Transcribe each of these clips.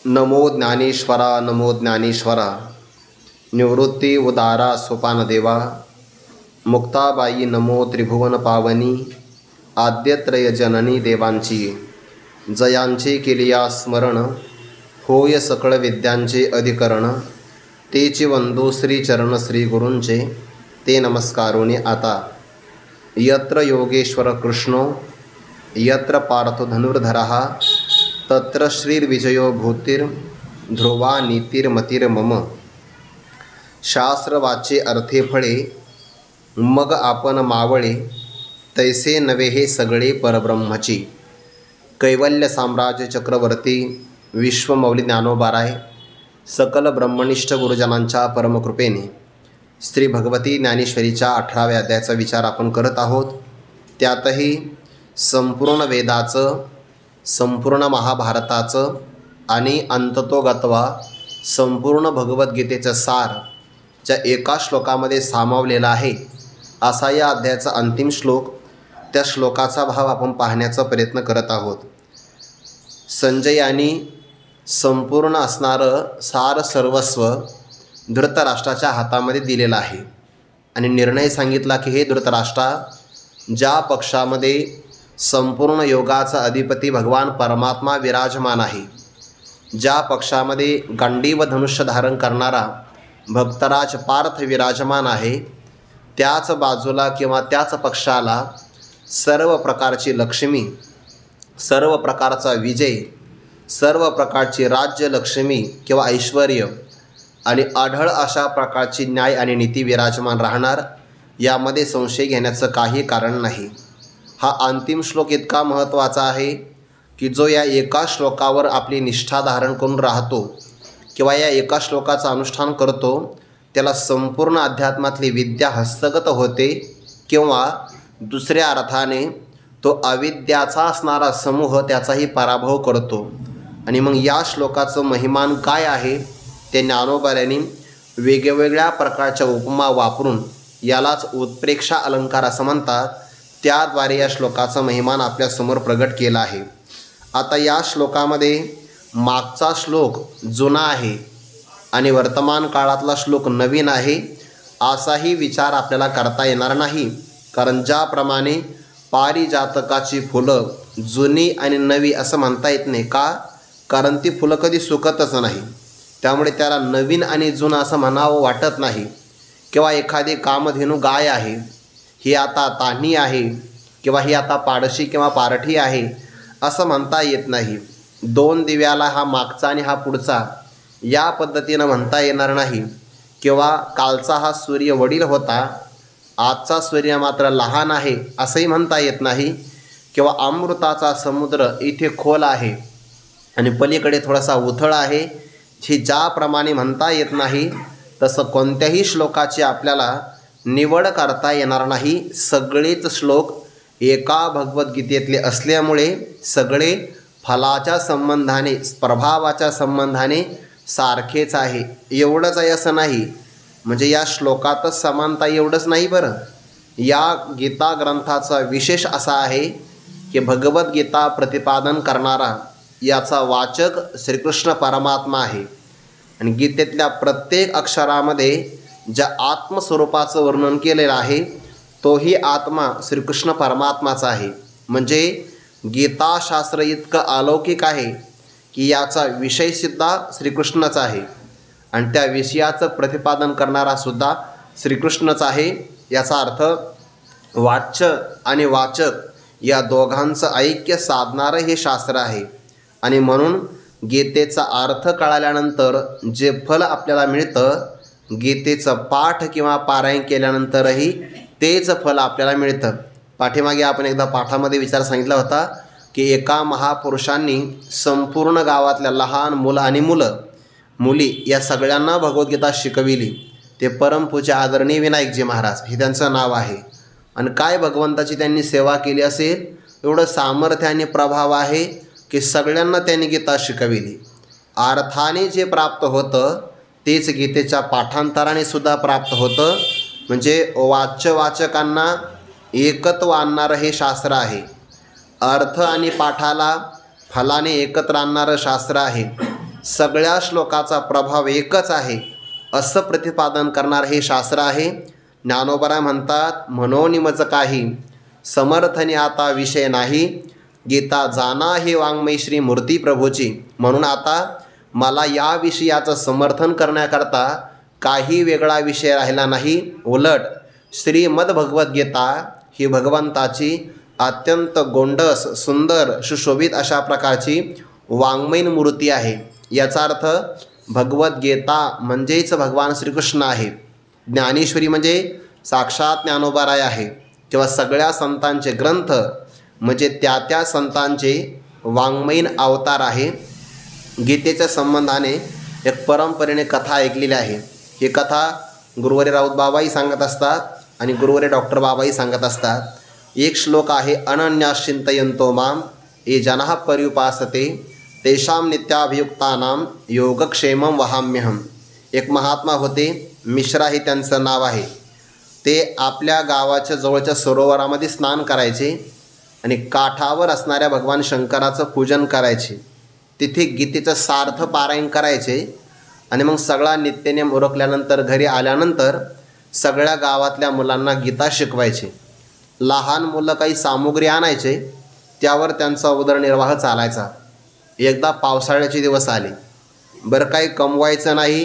नमो ज्ञानेश्वरा नमो ज्ञानेश्वरा। निवृत्ती उदारा सोपानदेवा। मुक्ताबाई नमो त्रिभुवन पावनी। आद्यत्रय जननी देवांची जयांचे केलिया स्मरण। होय सकळ विद्यांचे अधिकरण। तेचे वंदो श्री चरण श्री गुरूंचे ते नमस्कारोनी आता। यत्र योगेश्वर कृष्णो यत्र पार्थो धनुर्धरः तत्र श्रीर्विजयो भूतिर् ध्रुवा नीतिर्मतिर्मम। शास्त्र वाचे अर्थे फळे मग आपण मावळे तैसे नवे हे सगळे परब्रह्मची। कैवल्य साम्राज्य चक्रवर्ती विश्वमौली ज्ञानोबाराय सकल ब्रह्मनिष्ठ गुरुजनांच्या परमकृपेने श्री भगवती ज्ञानेश्वरीच्या 18व्या अध्यायाचा विचार आपण करत आहोत। त्यातही संपूर्ण वेदाचं, संपूर्ण महाभारताचं आणि अंततोगत्वा संपूर्ण भगवद्गीतेचं सार ज्या एका श्लोकामध्ये सामावलेला आहे असा या अध्यायाचा अंतिम श्लोक। त्या श्लोकाचा भाव आपण पाहण्याचा प्रयत्न करत आहोत। संजयाने संपूर्ण असणारं सार सर्वस्व धृतराष्ट्राच्या हातामध्ये दिलेलं आहे आणि निर्णय सांगितला की हे धृतराष्ट्रा, ज्या पक्षामध्ये संपूर्ण योगाचा अधिपती भगवान परमात्मा विराजमान आहे, ज्या पक्षामध्ये गांडीव धनुष्य धारण करणारा भक्तराज पार्थ विराजमान आहे, त्याच बाजूला किंवा त्याच पक्षाला सर्व प्रकारची लक्ष्मी, सर्व प्रकारचा विजय, सर्व प्रकारची राज्यलक्ष्मी किंवा ऐश्वर्य आणि आढळ अशा प्रकारची न्याय आणि नीती विराजमान राहणार, यामध्ये संशय घेण्याचं काही कारण नाही। हा अंतिम श्लोक इतका महत्त्वाचा आहे की जो या एका श्लोकावर आपली निष्ठा धारण करून राहतो किंवा या एका श्लोकाचं अनुष्ठान करतो त्याला संपूर्ण अध्यात्मातली विद्या हस्तगत होते किंवा दुसऱ्या अर्थाने तो अविद्याचा असणारा समूह त्याचाही पराभव करतो। आणि मग या श्लोकाचं महिमान काय आहे ते ज्ञानोबांनी वेगवेगळ्या प्रकारच्या उपमा वापरून यालाच उत्प्रेक्षा अलंकार असं म्हणतात, त्याद्वारे या श्लोकाचा महिमान आपल्यासमोर प्रगट केला आहे। आता या श्लोकामध्ये मागचा श्लोक जुना आहे आणि वर्तमान काळातला श्लोक नवीन आहे असाही विचार आपल्याला करता येणार नाही। कारण ज्याप्रमाणे पारिजातकाची फुलं जुनी आणि नवी असं म्हणता येत नाही का, कारण ती फुलं कधी सुकतच नाही, त्यामुळे त्याला नवीन आणि जुनं असं म्हणावं वाटत नाही। किंवा एखादी कामधेनू गाय आहे, ही आता तान्ही आहे किंवा ही आता पाडशी किंवा पारठी आहे असं म्हणता येत नाही। दोन दिव्याला हा मागचा आणि हा पुढचा या पद्धतीनं म्हणता येणार नाही। किंवा कालचा हा सूर्य वडील होता, आजचा सूर्य मात्र लहान आहे असंही म्हणता येत नाही। किंवा अमृताचा समुद्र इथे खोल आहे आणि पलीकडे थोडासा उथळ आहे, ही ज्याप्रमाणे म्हणता येत नाही तसं कोणत्याही श्लोकाची आपल्याला निवड करता येणार नाही। सगळेच श्लोक एका भगवद्गीतेतले असल्यामुळे सगळे फलाच्या संबंधाने, प्रभावाच्या संबंधाने सारखेच आहे। एवढंच आहे असं नाही, म्हणजे या श्लोकातच समानता एवढंच नाही बरं। या गीता ग्रंथाचा विशेष असा आहे की भगवद्गीता प्रतिपादन करणारा याचा वाचक श्रीकृष्ण परमात्मा आहे आणि गीतेतल्या प्रत्येक अक्षरामध्ये ज्या आत्मस्वरूपाचं वर्णन केलेलं आहे तोही आत्मा श्रीकृष्ण परमात्माचा आहे। म्हणजे गीताशास्त्र इतकं अलौकिक आहे की याचा विषयसुद्धा श्रीकृष्णच आहे आणि त्या विषयाचं प्रतिपादन करणारा सुद्धा श्रीकृष्णच आहे। याचा अर्थ वाच्य आणि वाचक या दोघांचं ऐक्य साधणारं हे शास्त्र आहे आणि म्हणून गीतेचा अर्थ कळाल्यानंतर जे फल आपल्याला मिळतं, गीतेचं पाठ किंवा पारायण केल्यानंतरही तेच फल आपल्याला मिळतं। पाठीमागे आपण एकदा पाठामध्ये विचार सांगितला होता की एका महापुरुषांनी संपूर्ण गावातल्या लहान मुलं आणि मुली या सगळ्यांना भगवद्गीता शिकविली। ते परमपूज्य आदरणीय विनायकजी महाराज हे त्यांचं नाव आहे। आणि काय भगवंताची त्यांनी सेवा केली असेल, एवढं सामर्थ्य आणि प्रभाव आहे की सगळ्यांना त्यांनी गीता शिकविली। अर्थाने जे प्राप्त होतं तेच गीतेच्या पाठांतराने सुद्धा प्राप्त होतं। म्हणजे वाचकांना एकत्व आणणारं हे शास्त्र आहे। अर्थ आणि पाठाला फलाने एकत्र आणणारं शास्त्र आहे। सगळ्या श्लोकाचा प्रभाव एकच आहे असं प्रतिपादन करणारं हे शास्त्र आहे. ज्ञानोबा म्हणतात, मनोनिमज काही समर्थनी आता विषय नाही, गीता जाना हे वाङ्मय श्री मूर्ती प्रभूची. म्हणून आता मला या विषयाचं समर्थन करण्याकरता काही वेगळा विषय राहिला नाही. उलट श्रीमद्भगवद्गीता ही भगवंताची अत्यंत गोंडस, सुंदर, सुशोभित अशा प्रकारची वाङ्मयीन मूर्ती आहे. याचा अर्थ भगवद्गीता म्हणजेच भगवान श्रीकृष्ण आहे. ज्ञानेश्वरी म्हणजे साक्षात ज्ञानोबाराय आहे. किंवा सगळ्या संतांचे ग्रंथ म्हणजे त्या त्या संतांचे वाङ्मयीन अवतार आहे. गीतेच्या संबंधाने एक परंपरेने कथा ऐकलेली आहे. ही कथा गुरुवारी राऊत बाबाही सांगत असतात आणि गुरुवारी डॉक्टर बाबाही सांगत असतात. एक श्लोक आहे, अनन्यास चिंतयन्तो माम ये जनाः पर्युपासते तेषां नित्याभियुक्तानां योगक्षेमं वहाम्यहम्. एक महात्मा होते, मिश्रा हे त्यांचं नाव आहे. ते आपल्या गावाच्या जवळच्या सरोवरामध्ये स्नान करायचे आणि काठावर असणाऱ्या भगवान शंकराचं पूजन करायचे. तिथे गीतेचं सार्थ पारायण करायचे आणि मग सगळा नित्यनेम उरकल्यानंतर घरी आल्यानंतर सगळ्या गावातल्या मुलांना गीता शिकवायचे. लहान मुलं काही सामुग्री आणायचे, त्यावर त्यांचा उदरनिर्वाह चालायचा. एकदा पावसाळ्याचे दिवस आले. बरं, काही कमवायचं नाही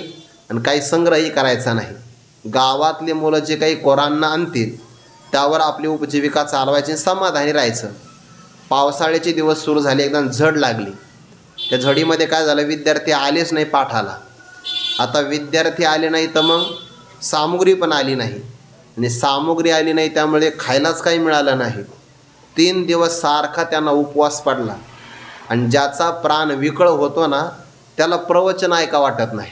आणि काही संग्रहही करायचा नाही. गावातली मुलं जे काही कोरांना आणतील त्यावर आपली उपजीविका चालवायची, समाधानी राहायचं. पावसाळ्याचे दिवस सुरू झाले, एकदम झड लागली. त्या झडीमध्ये काय झालं, विद्यार्थी आलेच नाही पाठाला. आता विद्यार्थी आले नाही तर मग सामुग्री पण आली नाही आणि सामुग्री आली नाही त्यामुळे खायलाच काही मिळालं नाही. 3 दिवस सारखा त्यांना उपवास पडला आणि ज्याचा प्राण विकळ होतो ना त्याला प्रवचन ऐका वाटत नाही.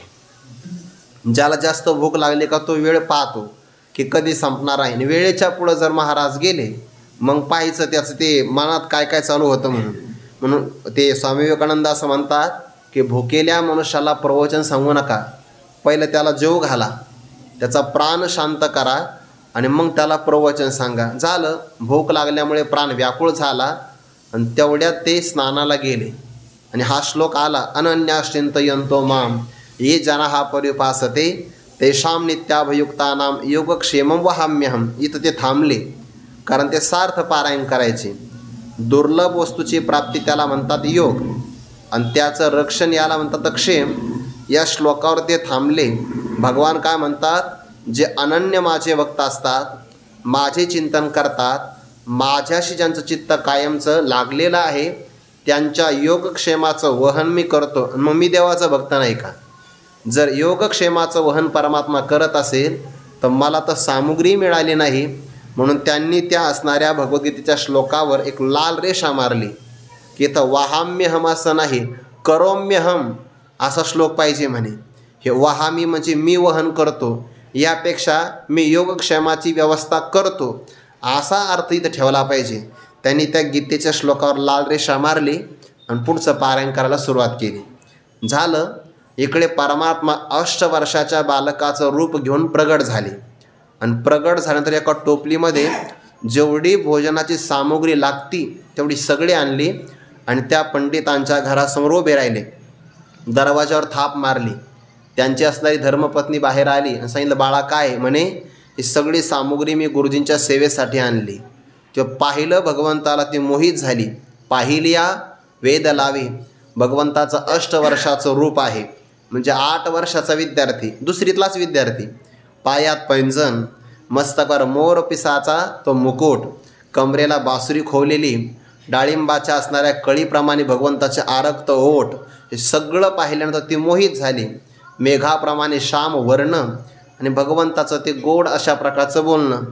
ज्याला जास्त भूक लागली का तो वेळ पाहतो की कधी संपणार आहे. आणि वेळेच्या पुढं जर महाराज गेले मग पाहायचं त्याचं ते मनात काय काय चालू होतं म्हणून ते स्वामी विवेकानंद असं म्हणतात की भुकेल्या मनुष्याला प्रवचन सांगू नका, पहिलं त्याला जेव घाला, त्याचा प्राण शांत करा आणि मग त्याला प्रवचन सांगा. झालं, भूक लागल्यामुळे प्राण व्याकुळ झाला आणि तेवढ्यात ते स्नानाला गेले आणि हा श्लोक आला, अनन्यास चिंतयन्तो माम ये जनाः पर्युपासते तेषां नित्याभियुक्तानां योगक्षेमं वहाम्यहम्. इथं ते थांबले कारण ते सार्थ पारायण करायचे. दुर्लभ वस्तूची प्राप्ती त्याला म्हणतात योग आणि त्याचं रक्षण याला म्हणतात क्षेम. या श्लोकावर ते थांबले. भगवान काय म्हणतात, जे अनन्य माझे भक्त असतात, माझे चिंतन करतात, माझ्याशी ज्यांचं चित्त कायमचं लागलेलं आहे, त्यांच्या योगक्षेमाचं वहन मी करतो. मग मी देवाचा भक्त नाही का? जर योगक्षेमाचं वहन परमात्मा करत असेल तर मला तर सामुग्री मिळाली नाही. म्हणून त्यांनी त्या असणाऱ्या भगवद्गीतेच्या श्लोकावर एक लाल रेषा मारली की इथं वहाम्यहम असं नाही, करोम्यहम असा श्लोक पाहिजे म्हणे. हे वहामी म्हणजे मी वहन करतो, यापेक्षा मी योगक्षेमाची व्यवस्था करतो असा अर्थ इथं ठेवला पाहिजे. त्यांनी त्या गीतेच्या श्लोकावर लाल रेषा मारली आणि पुढचं पारायण करायला सुरुवात केली. झालं, इकडे परमात्मा 8 वर्षाच्या बालकाचं रूप घेऊन प्रगट झाले आणि प्रगट झाल्यानंतर एका टोपलीमध्ये जेवढी भोजनाची सामुग्री लागती तेवढी सगळी आणली आणि त्या पंडितांच्या घरासमोर उभे राहिले. दरवाजावर थाप मारली. त्यांची असणारी धर्मपत्नी बाहेर आली आणि सांगितलं, बाळा काय? म्हणे ही सगळी सामुग्री मी गुरुजींच्या सेवेसाठी आणली. तेव्हा पाहिलं भगवंताला ती मोहित झाली. पाहिलिया वेद लावे. भगवंताचं 8 वर्षाचं रूप आहे म्हणजे 8 वर्षाचा विद्यार्थी, दुसरीतलाच विद्यार्थी. पायात पैंजण, मस्तकावर मोर पिसाचा तो मुकुट, कमरेला बासुरी खोवलेली, डाळिंबाच्या असणाऱ्या कळीप्रमाणे भगवंताचे आरक्त ओठ, हे सगळं पाहिल्यानंतर ती मोहित झाली. मेघाप्रमाणे श्याम वर्ण आणि भगवंताचं ते गोड अशा प्रकारचं बोलणं.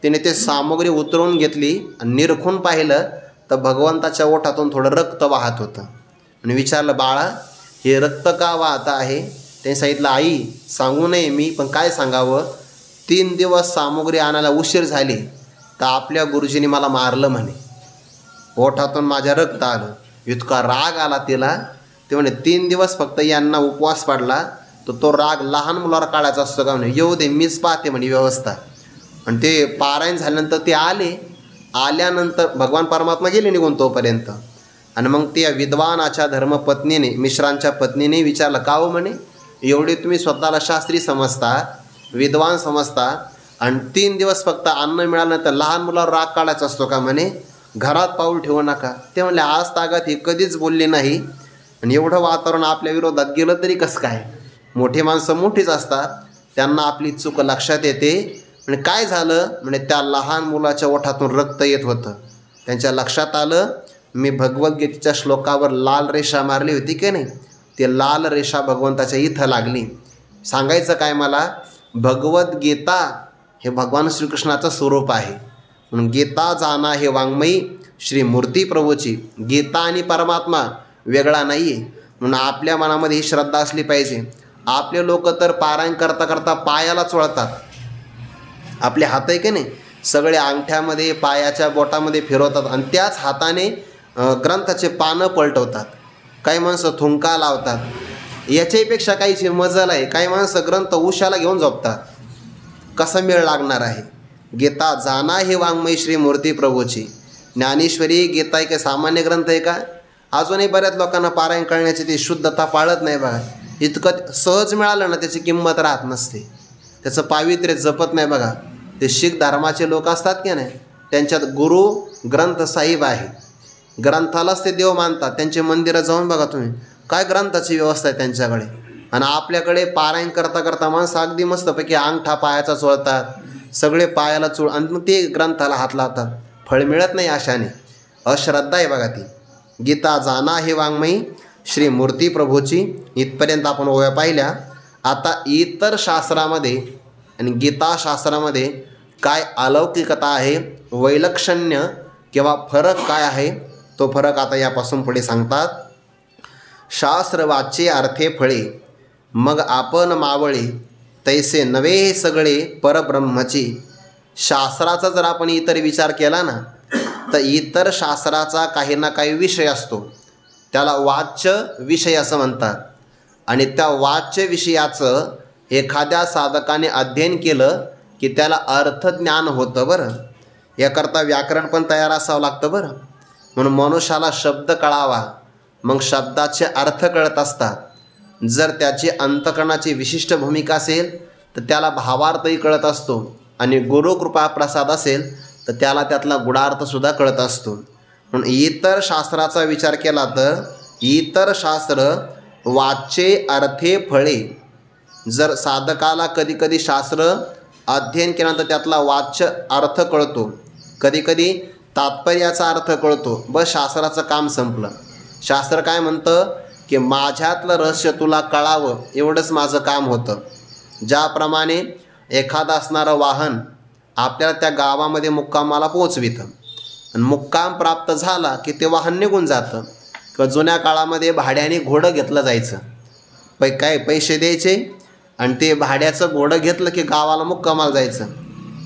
तिने ते सामुग्री उतरवून घेतली आणि निरखून पाहिलं तर भगवंताच्या ओठातून थोडं रक्त वाहत होतं. आणि विचारलं, बाळा हे रक्त का वाहत आहे? त्यांनी सांगितलं, आई सांगू नये मी, पण काय सांगावं, 3 दिवस सामुग्री आणायला उशीर झाली तर आपल्या गुरुजींनी मला मारलं म्हणे. ओठातून माझ्या रक्त आलं. इतका राग आला तिला. ते म्हणे 3 दिवस फक्त यांना उपवास पडला तर तो राग लहान मुलावर काढायचा असतो का? म्हणे येऊ दे, मीच पाहते म्हणे व्यवस्था. आणि ते पारायण झाल्यानंतर ते आले. आल्यानंतर भगवान परमात्मा गेले निघून तोपर्यंत. आणि मग त्या विद्वानाच्या धर्मपत्नीने, मिश्रांच्या पत्नीने विचारलं, का हो म्हणे, एवढे तुम्ही स्वतःला शास्त्री समजता, विद्वान समजता, आणि 3 दिवस फक्त अन्न मिळालं तर लहान मुलावर राग काढायचा असतो का म्हणे, घरात पाऊल ठेवू नका. ते म्हणले, आज तागात ही कधीच बोलली नाही, आणि एवढं वातावरण आपल्या विरोधात गेलं तरी कसं काय. मोठी माणसं मोठीच असतात, त्यांना आपली चूक लक्षात येते. म्हणजे काय झालं, म्हणजे त्या लहान मुलाच्या ओठातून रक्त येत होतं. त्यांच्या लक्षात आलं, मी भगवद्गीतेच्या श्लोकावर लाल रेषा मारली होती की नाही, ते लाल रेषा भगवंताच्या इथं लागली. सांगायचं काय मला, भगवद्गीता हे भगवान श्रीकृष्णाचं स्वरूप आहे. म्हणून गीता जाना हे वाङ्मयी श्री मूर्ती प्रभूची. गीता आणि परमात्मा वेगळा नाही आहे. म्हणून आपल्या मनामध्ये ही श्रद्धा असली पाहिजे. आपले लोक तर पारायण करता करता पायाला चोळतात. आपले हात आहे की नाही, सगळे अंगठ्यामध्ये, पायाच्या बोटामध्ये फिरवतात, आणि त्याच हाताने ग्रंथाचे पानं पलटवतात. काही माणसं थुंका लावतात. याच्यापेक्षा काहीची मजल आहे. काही माणसं ग्रंथ उशाला घेऊन झोपतात. कसा मेळ लागणार आहे. गीता जाना हे वाङ्मयी श्री मूर्ती प्रभूची. ज्ञानेश्वरी, गीता एक सामान्य ग्रंथ आहे का. अजूनही बऱ्याच लोकांना पारायण करण्याची ती शुद्धता पाळत नाही बघा. इतकं सहज मिळालं ना, त्याची किंमत राहत नसते, त्याचं पावित्र्य जपत नाही बघा. ते शीख धर्माचे लोक असतात की नाही, त्यांच्यात गुरु ग्रंथ साहिब आहे. ग्रंथालाच ते देव मानतात. त्यांचे मंदिरं जाऊन बघा तुम्ही, काय ग्रंथाची व्यवस्था आहे त्यांच्याकडे. आणि आपल्याकडे पारायण करता करता माणसं अगदी मस्तपैकी अंगठा पायाचा चोळतात, सगळे पायाला चोळ, आणि मग ते ग्रंथाला हात लावतात. फळ मिळत नाही अशाने. अश्रद्धा आहे बघा ती. गीता जाना हे वाङ्मयी श्री मूर्ती प्रभूची. इथपर्यंत आपण ओव्या पाहिल्या. आता इतर शास्त्रामध्ये आणि गीताशास्त्रामध्ये काय अलौकिकता आहे, वैलक्षण्य किंवा फरक काय आहे, तो फरक आता यापासून पुढे सांगतात. शास्त्र वाचे अर्थे फळे, मग आपण मावळे, तैसे नवे सगळे परब्रह्मची. शास्त्राचा जर आपण इतर विचार केला ना, तर इतर शास्त्राचा काही ना काही विषय असतो, त्याला वाच्य विषय असं म्हणतात. आणि त्या वाच्य विषयाचं एखाद्या साधकाने अध्ययन केलं की त्याला अर्थज्ञान होतं बरं. याकरता व्याकरण पण तयार असावं लागतं बरं. म्हणून मनुष्याला शब्द कळावा, मग शब्दाचे अर्थ कळत असतात. जर त्याची अंतःकरणाची विशिष्ट भूमिका असेल तर त्याला भावार्थही कळत असतो, आणि गुरुकृपा प्रसाद असेल तर त्याला त्यातला गुणार्थसुद्धा कळत असतो. म्हणून इतर शास्त्राचा विचार केला तर इतर शास्त्र वाचे अर्थे फळे. जर साधकाला कधीकधी शास्त्र अध्ययन केल्यानंतर त्यातला वाच्य अर्थ कळतो, कधीकधी तात्पर्याचा अर्थ कळतो, बस शास्त्राचं काम संपलं. शास्त्र काय म्हणतं की माझ्यातलं रहस्य तुला कळावं, एवढंच माझं काम होतं. ज्याप्रमाणे एखादं असणारं वाहन आपल्याला त्या गावामध्ये मुक्कामाला पोचवितं, आणि मुक्काम प्राप्त झाला की ते वाहन निघून जातं. किंवा जुन्या काळामध्ये भाड्याने घोडं घेतलं जायचं. काय पैसे द्यायचे आणि ते भाड्याचं घोडं घेतलं की गावाला मुक्कामाला जायचं.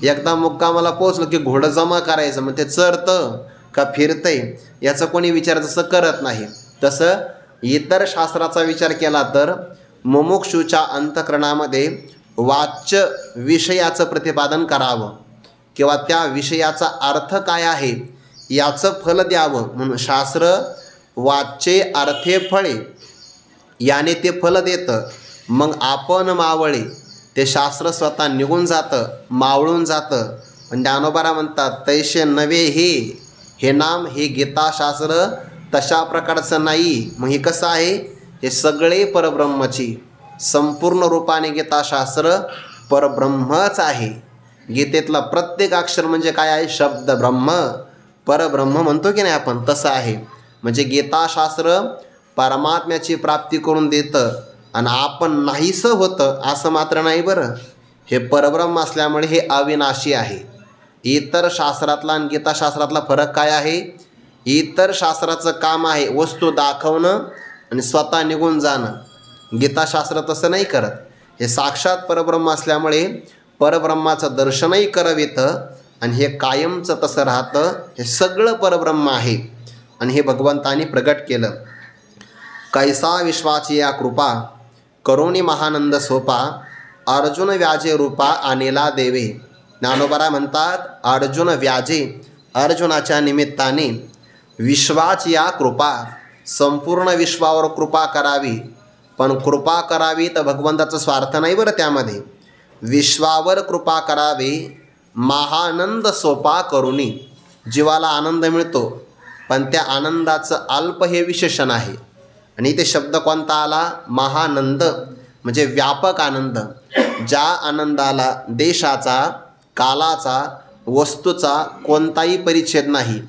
एकदा मुक्कामाला पोचलं की घोडं जमा करायचं. मग ते चरतं का फिरतंय याचं कोणी विचार जसं करत नाही, तसं इतर शास्त्राचा विचार केला तर मुमुक्षूच्या अंतःकरणामध्ये वाच्य विषयाचं प्रतिपादन करावं, किंवा त्या विषयाचा अर्थ काय आहे याचं फल द्यावं. म्हणून शास्त्र वाचे अर्थे फळे, याने ते फल देतं. मग आपण मावळे, ते शास्त्र स्वतः निघून जातं, मावळून जातं. पण ज्ञानोबा म्हणतात तैसे नवे हे नाम, हे गीताशास्त्र तशा प्रकारचं नाही. मग हे कसं आहे, हे सगळे परब्रह्मची. संपूर्ण रूपाने गीताशास्त्र परब्रह्मच आहे. गीतेतला प्रत्येक अक्षर म्हणजे काय आहे, शब्द ब्रह्म, परब्रह्म म्हणतो की नाही आपण, तसं आहे. म्हणजे गीताशास्त्र परमात्म्याची प्राप्ती करून देतं, आणि आपण नाहीसं होतं असं मात्र नाही बरं. हे परब्रह्म असल्यामुळे हे अविनाशी आहे. इतर शास्त्रातला आणि गीताशास्त्रातला फरक काय आहे, इतर शास्त्राचं काम आहे वस्तू दाखवणं आणि स्वतः निघून जाणं. गीताशास्त्र तसं नाही करत. हे साक्षात परब्रह्म असल्यामुळे परब्रह्माचं दर्शनही करवितं, आणि हे कायमचं तसं राहतं. हे सगळं परब्रह्म आहे, आणि हे भगवंतानी प्रगट केलं. कैसा विश्वाची या कृपा, करुणी महानंद सोपा, अर्जुन व्याजे रूपा आणेला देवे. ज्ञानोबा म्हणतात अर्जुन व्याजे, अर्जुनाच्या निमित्ताने विश्वाची या कृपा, संपूर्ण विश्वावर कृपा करावी. पण कृपा करावी तर भगवंताचा स्वार्थ नाही बरं त्यामध्ये. विश्वावर कृपा करावी, महानंद सोपा करुणी. जीवाला आनंद मिळतो, पण त्या आनंदाचं अल्प हे विशेषण आहे. आणि इथे शब्द कोणता आला? महानंद, म्हणजे व्यापक आनंद. ज्या आनंदाला देशाचा, कालाचा, वस्तूचा कोणताही परिच्छेद नाही,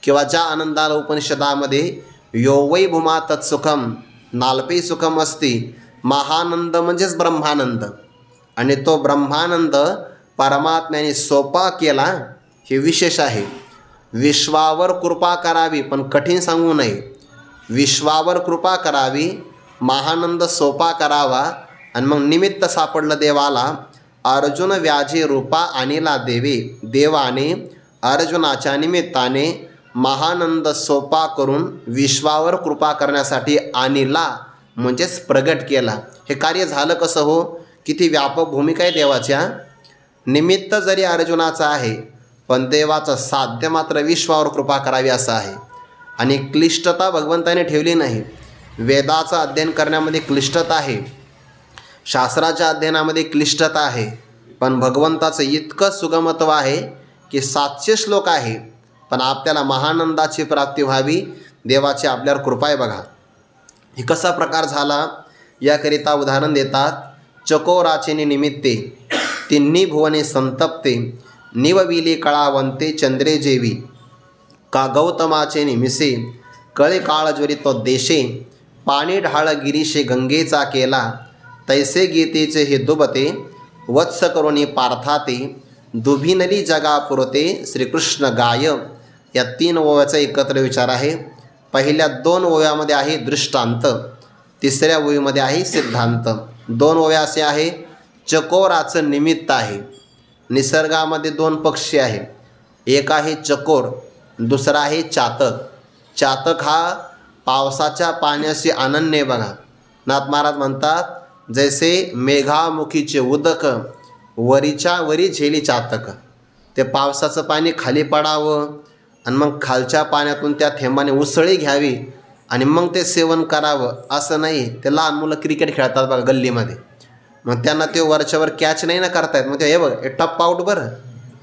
किंवा ज्या आनंदाला उपनिषदामध्ये यो वै भूमा तत्सुखम नाल्पे सुखम असती, महानंद म्हणजेच ब्रह्मानंद. आणि तो ब्रह्मानंद परमात्म्याने सोपा केला हे विशेष आहे. विश्वावर कृपा करावी, पण कठीण सांगू नये. विश्वावर कृपा करावी, महानंद सोपा करावा. आणि मग निमित्त सापडलं देवाला. अर्जुन व्याजे रूपा आणिला देवे. देवाने अर्जुनाच्या निमित्ताने महानंद सोपा करून विश्वावर कृपा करण्यासाठी आणिला म्हणजेच प्रगट केला. हे कार्य झालं कसं हो? किती व्यापक भूमिका आहे देवाच्या. निमित्त जरी अर्जुनाचं आहे, पण देवाचं साध्य मात्र विश्वावर कृपा करावी असं आहे. आणि क्लिष्टता भगवंताने ठेवली नाही. वेदाचं अध्ययन करण्यामध्ये क्लिष्टता आहे, शास्त्राच्या अध्ययनामध्ये क्लिष्टता आहे, पण भगवंताचं इतकं सुगमत्व आहे की 700 श्लोक आहे, पण आपल्याला महानंदाची प्राप्ती व्हावी, देवाची आपल्यावर कृपा आहे. बघा हे कसा प्रकार झाला याकरिता उदाहरण देतात. चकोराचे निमित्ते तिन्ही भुवने संतप्ते, निवविले कळावंते चंद्रे जेवी. का गौतमाचे निमिसे कळे काळ ज्वरितो देशे, पाणी ढाळ गिरीशे गंगेचा केला. तैसे गीतेचे हे दुबते वत्स करुणी पार्थाते, दुभिनली जगा पुरते श्रीकृष्ण गाय. या 3 ओव्याचा एकत्र विचार आहे. पहिल्या 2 ओव्यामध्ये आहे दृष्टांत, तिसऱ्या ओवीमध्ये आहे सिद्धांत. 2 ओव्या असे आहे. चकोराचं निमित्त आहे. निसर्गामध्ये 2 पक्षी आहे, एक आहे चकोर, दुसरा आहे चातक. चातक हा पावसाच्या पाण्याशी अनन्य. बघा नाथ महाराज म्हणतात, जैसे मेघामुखीचे उदक वरीच्या वरी झेली चातक. ते पावसाचं पाणी खाली पडावं आणि मग खालच्या पाण्यातून त्या थेंबाने उसळी घ्यावी आणि मग ते सेवन करावं असं नाही. ते लहान मुलं क्रिकेट खेळतात बघा गल्लीमध्ये, मग त्यांना ते वरच्यावर कॅच नाही ना करतायत, मग ते हे बघ एक टप्पा आऊट, बरं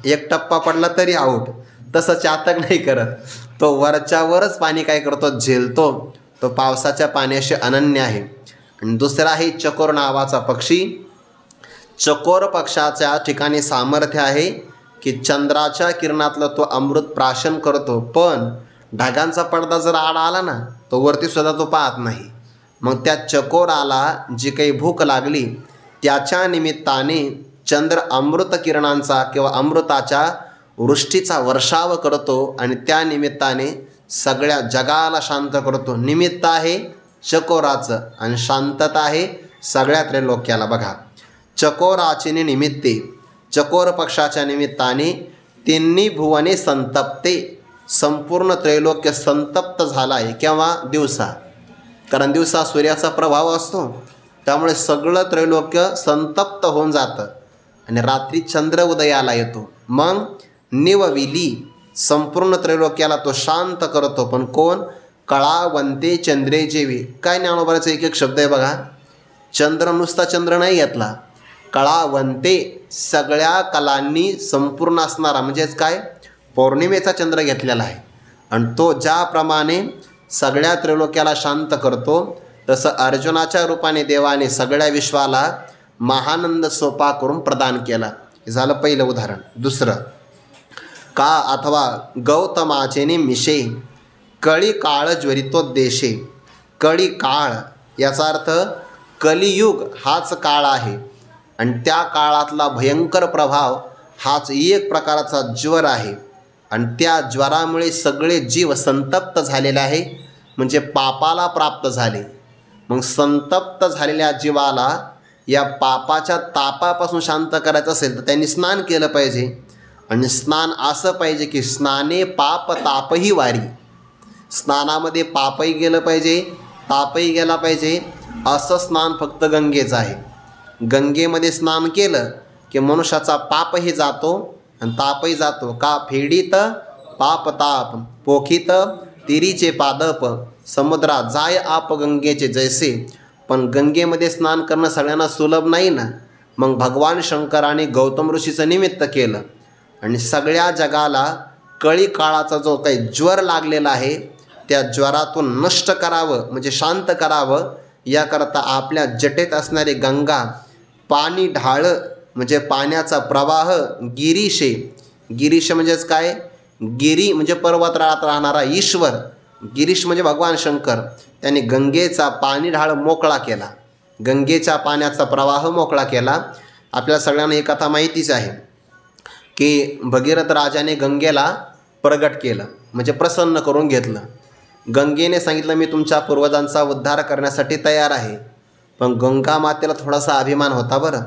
एक टप्पा पडला तरी आऊट. तसं चातक नाही करत. तो वरच्यावरच पाणी काय करतो? झेलतो. तो पावसाच्या पाण्याशी अनन्य आहे. आणि दुसरा आहे चकोर नावाचा पक्षी. चकोर पक्षाच्या ठिकाणी सामर्थ्य आहे की चंद्राच्या किरणातलं तो अमृत प्राशन करतो, पण ढगांचा पडदा जर आड आला ना तो वरती सुद्धा तो पाहत नाही. मग त्या चकोराला जी काही भूक लागली त्याच्या निमित्ताने चंद्र अमृत किरणांचा किंवा अमृताच्या वृष्टीचा वर्षाव करतो आणि त्या निमित्ताने सगळ्या जगाला शांत करतो. निमित्त आहे चकोराचं आणि शांतता आहे सगळ्या त्रैलोक्याला. बघा चकोराचे निमित्ते, चकोर पक्षाच्या निमित्ताने तिन्ही भुवने संतप्ते. संपूर्ण त्रैलोक्य संतप्त झाला आहे. केव्हा? दिवसा, कारण दिवसा सूर्याचा प्रभाव असतो, त्यामुळे सगळं त्रैलोक्य संतप्त होऊन जातं आणि रात्री चंद्र उदयाला येतो. मग निवविली, संपूर्ण त्रैलोक्याला तो शांत करतो. पण कोण? कळावंते चंद्रे जेवी. काय ज्ञानोबाचा एक एक शब्द आहे बघा. चंद्र नुसता चंद्र नाही घेतला, कळावंते सगळ्या कलांनी संपूर्ण असणारा, म्हणजेच काय पौर्णिमेचा चंद्र घेतलेला आहे. आणि तो ज्याप्रमाणे सगळ्या त्रैलोक्याला शांत करतो, तसं अर्जुनाच्या रूपाने देवाने सगळ्या विश्वाला महानंद सोपा करून प्रदान केला. हे झालं पहिलं उदाहरण. दुसरं, का अथवा गौतमाचे निमिषे कळी काळ ज्वरितो देशे. कळी काळ याचा अर्थ कलियुग हाच काळ आहे आणि त्या काळातला भयंकर प्रभाव हाच एक प्रकारचा ज्वर आहे. आणि त्या ज्वरामुळे सगळे जीव संतप्त झालेले आहे, म्हणजे पापाला प्राप्त झाले. मग संतप्त झालेल्या जीवाला या पापाच्या तापापासून शांत करायचं असेल तर त्यांनी स्नान केलं पाहिजे. आणि स्नान असं पाहिजे की स्नाने पाप तापही वारी. स्नानामध्ये पापही गेलं पाहिजे, तापही गेला पाहिजे. असं स्नान फक्त गंगेचं आहे. गंगेमध्ये स्नान केलं की मनुष्याचा पापही जातो आणि तापही जातो. का? फेडीत पाप ताप पोखित तिरीचे पादप समुद्रा जाय आप गंगेचे जैसे. पण गंगेमध्ये स्नान करणं सगळ्यांना सुलभ नाही ना. मग भगवान शंकराने गौतम ऋषीचं निमित्त केलं आणि सगळ्या जगाला कळी काळाचा जो काही ज्वर लागलेला आहे त्या ज्वरातून नष्ट करावं म्हणजे शांत करावं याकरता आपल्या जटेत असणारे गंगा पाणी ढाळं म्हणजे पाण्याचा प्रवाह गिरीशे. गिरीश म्हणजेच काय? गिरी म्हणजे पर्वतराळात राहणारा ईश्वर. गिरीश म्हणजे भगवान शंकर. त्यांनी गंगेचा पाणी ढाळ मोकळा केला. गंगेच्या पाण्याचा प्रवाह मोकळा केला. आपल्याला सगळ्यांना ही कथा माहितीच आहे की भगीरथ राजाने गंगेला प्रगट केलं म्हणजे प्रसन्न करून घेतलं. गंगेने सांगितलं मी तुमच्या पूर्वजांचा उद्धार करण्यासाठी तयार आहे. पण गंगा मातेला थोडासा अभिमान होता बरं.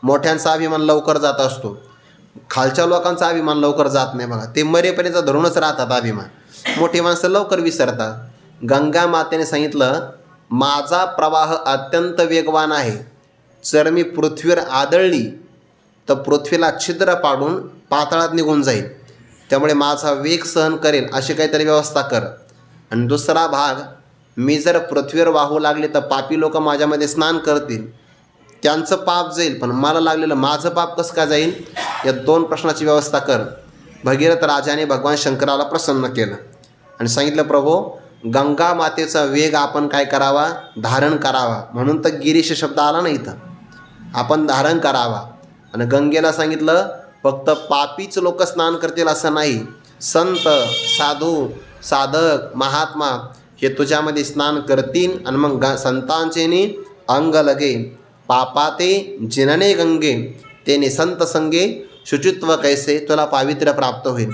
मोठ्यांचा अभिमान लवकर जात असतो, खालच्या लोकांचा अभिमान लवकर जात नाही बघा. ते मरेपर्यंत धरूनच राहतात अभिमान. मोठी माणसं लवकर विसरतात. गंगा मातेने सांगितलं माझा प्रवाह अत्यंत वेगवान आहे. जर मी पृथ्वीवर आदळली तर पृथ्वीला छिद्र पाडून पाताळात निघून जाईल. त्यामुळे माझा वेग सहन करेल अशी काहीतरी व्यवस्था कर. आणि दुसरा भाग, मी जर पृथ्वीवर वाहू लागले तर पापी लोक माझ्यामध्ये स्नान करतील, त्यांचं पाप जाईल, पण मला लागलेलं माझं पाप कसं काय जाईल? या दोन प्रश्नाची व्यवस्था कर. भगीरथ राजाने भगवान शंकराला प्रसन्न केलं आणि सांगितलं प्रभो गंगा मातेचा वेग आपण काय करावा? धारण करावा. म्हणून तर गिरीश शब्द आला ना इथं. आपण धारण करावा. आणि गंगेला सांगितलं फक्त पापीच लोक स्नान करतील असं नाही. संत साधू साधक महात्मा हे तुझ्यामध्ये स्नान करतील. आणि मग संतांचेनी अंग लगे पापाते जिनने गंगे तेने संत संगे शुचित्व कैसे. तुला पावित्र्य प्राप्त होईल.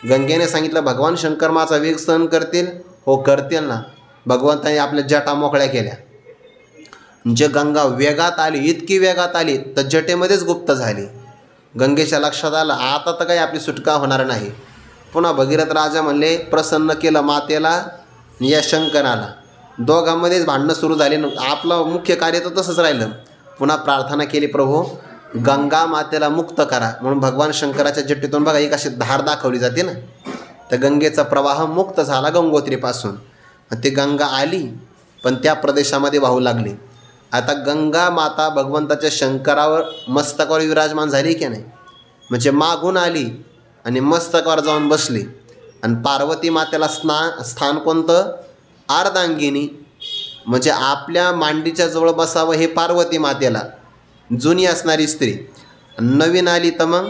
गंगेने सांगितलं भगवान शंकर माझा वेग सहन करतील. हो करतील ना. भगवंताने आपल्या जटा मोकळ्या केल्या. जे गंगा वेगात आली, इतकी वेगात आली तर जटेमध्येच गुप्त झाली. गंगेच्या लक्षात आलं आता तर काही आपली सुटका होणार नाही. पुन्हा भगीरथ राजा म्हणले प्रसन्न केलं मातेला या शंकराला. दोघांमध्येच भांडणं सुरू झाली. आपलं मुख्य कार्य तर तसंच राहिलं. पुन्हा प्रार्थना केली प्रभू गंगा मातेला मुक्त करा. म्हणून भगवान शंकराच्या जट्टीतून बघा एक अशी धार दाखवली जाते ना. तर गंगेचा प्रवाह मुक्त झाला गंगोत्रीपासून. ते गंगा आली पण त्या प्रदेशामध्ये वाहू लागली. आता गंगा माता भगवंताच्या शंकरावर मस्तकावर विराजमान झाली की नाही. म्हणजे मागून आली आणि मस्तकावर जाऊन बसली. आणि पार्वती मातेला स्थान कोणतं? अर्धांगिनी. म्हणजे आपल्या मांडीच्या जवळ बसावं हे पार्वती मातेला. जुनी असणारी स्त्री. नवीन आली तर मग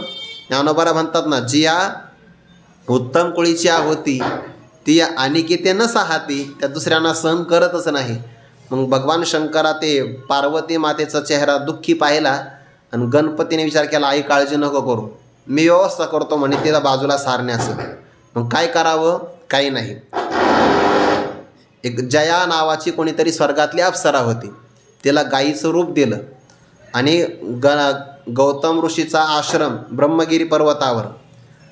ज्ञानोबाला म्हणतात ना जिया उत्तम कुळीची होती ती अनिकेते न साहाती. त्या दुसऱ्यांना सहन करतच नाही. मग भगवान शंकरा ते पार्वती मातेचा चेहरा दुःखी पाहिला आणि गणपतीने विचार केला आई काळजी नको करू, मी व्यवस्था करतो म्हणे तिला बाजूला सारण्याचं. मग काय करावं? काही नाही. एक जया नावाची कोणीतरी स्वर्गातली अप्सरा होती. तिला गाईचं रूप दिलं आणि गौतम ऋषीचा आश्रम ब्रह्मगिरी पर्वतावर,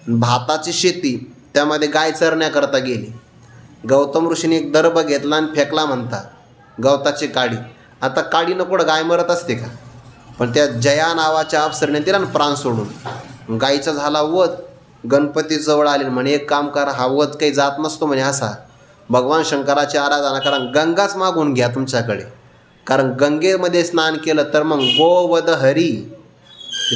भाताची शेती त्यामध्ये गाय चरण्याकरता गेली. गौतम ऋषीने एक दर्भ घेतला आणि फेकला म्हणता गवताची काडी. आता काडीनं कुठं गाय मरत असते का? पण त्या जया नावाच्या अप्सरेने दिला प्राण सोडून. गायीचा झाला वध. गणपती जवळ आले म्हणे एक काम करा, हा वध काही जात नसतो म्हणे असा. भगवान शंकराची आराधना करा, गंगाच मागून घ्या तुमच्याकडे. कारण गंगेमध्ये स्नान केलं तर मग गोवध हरी,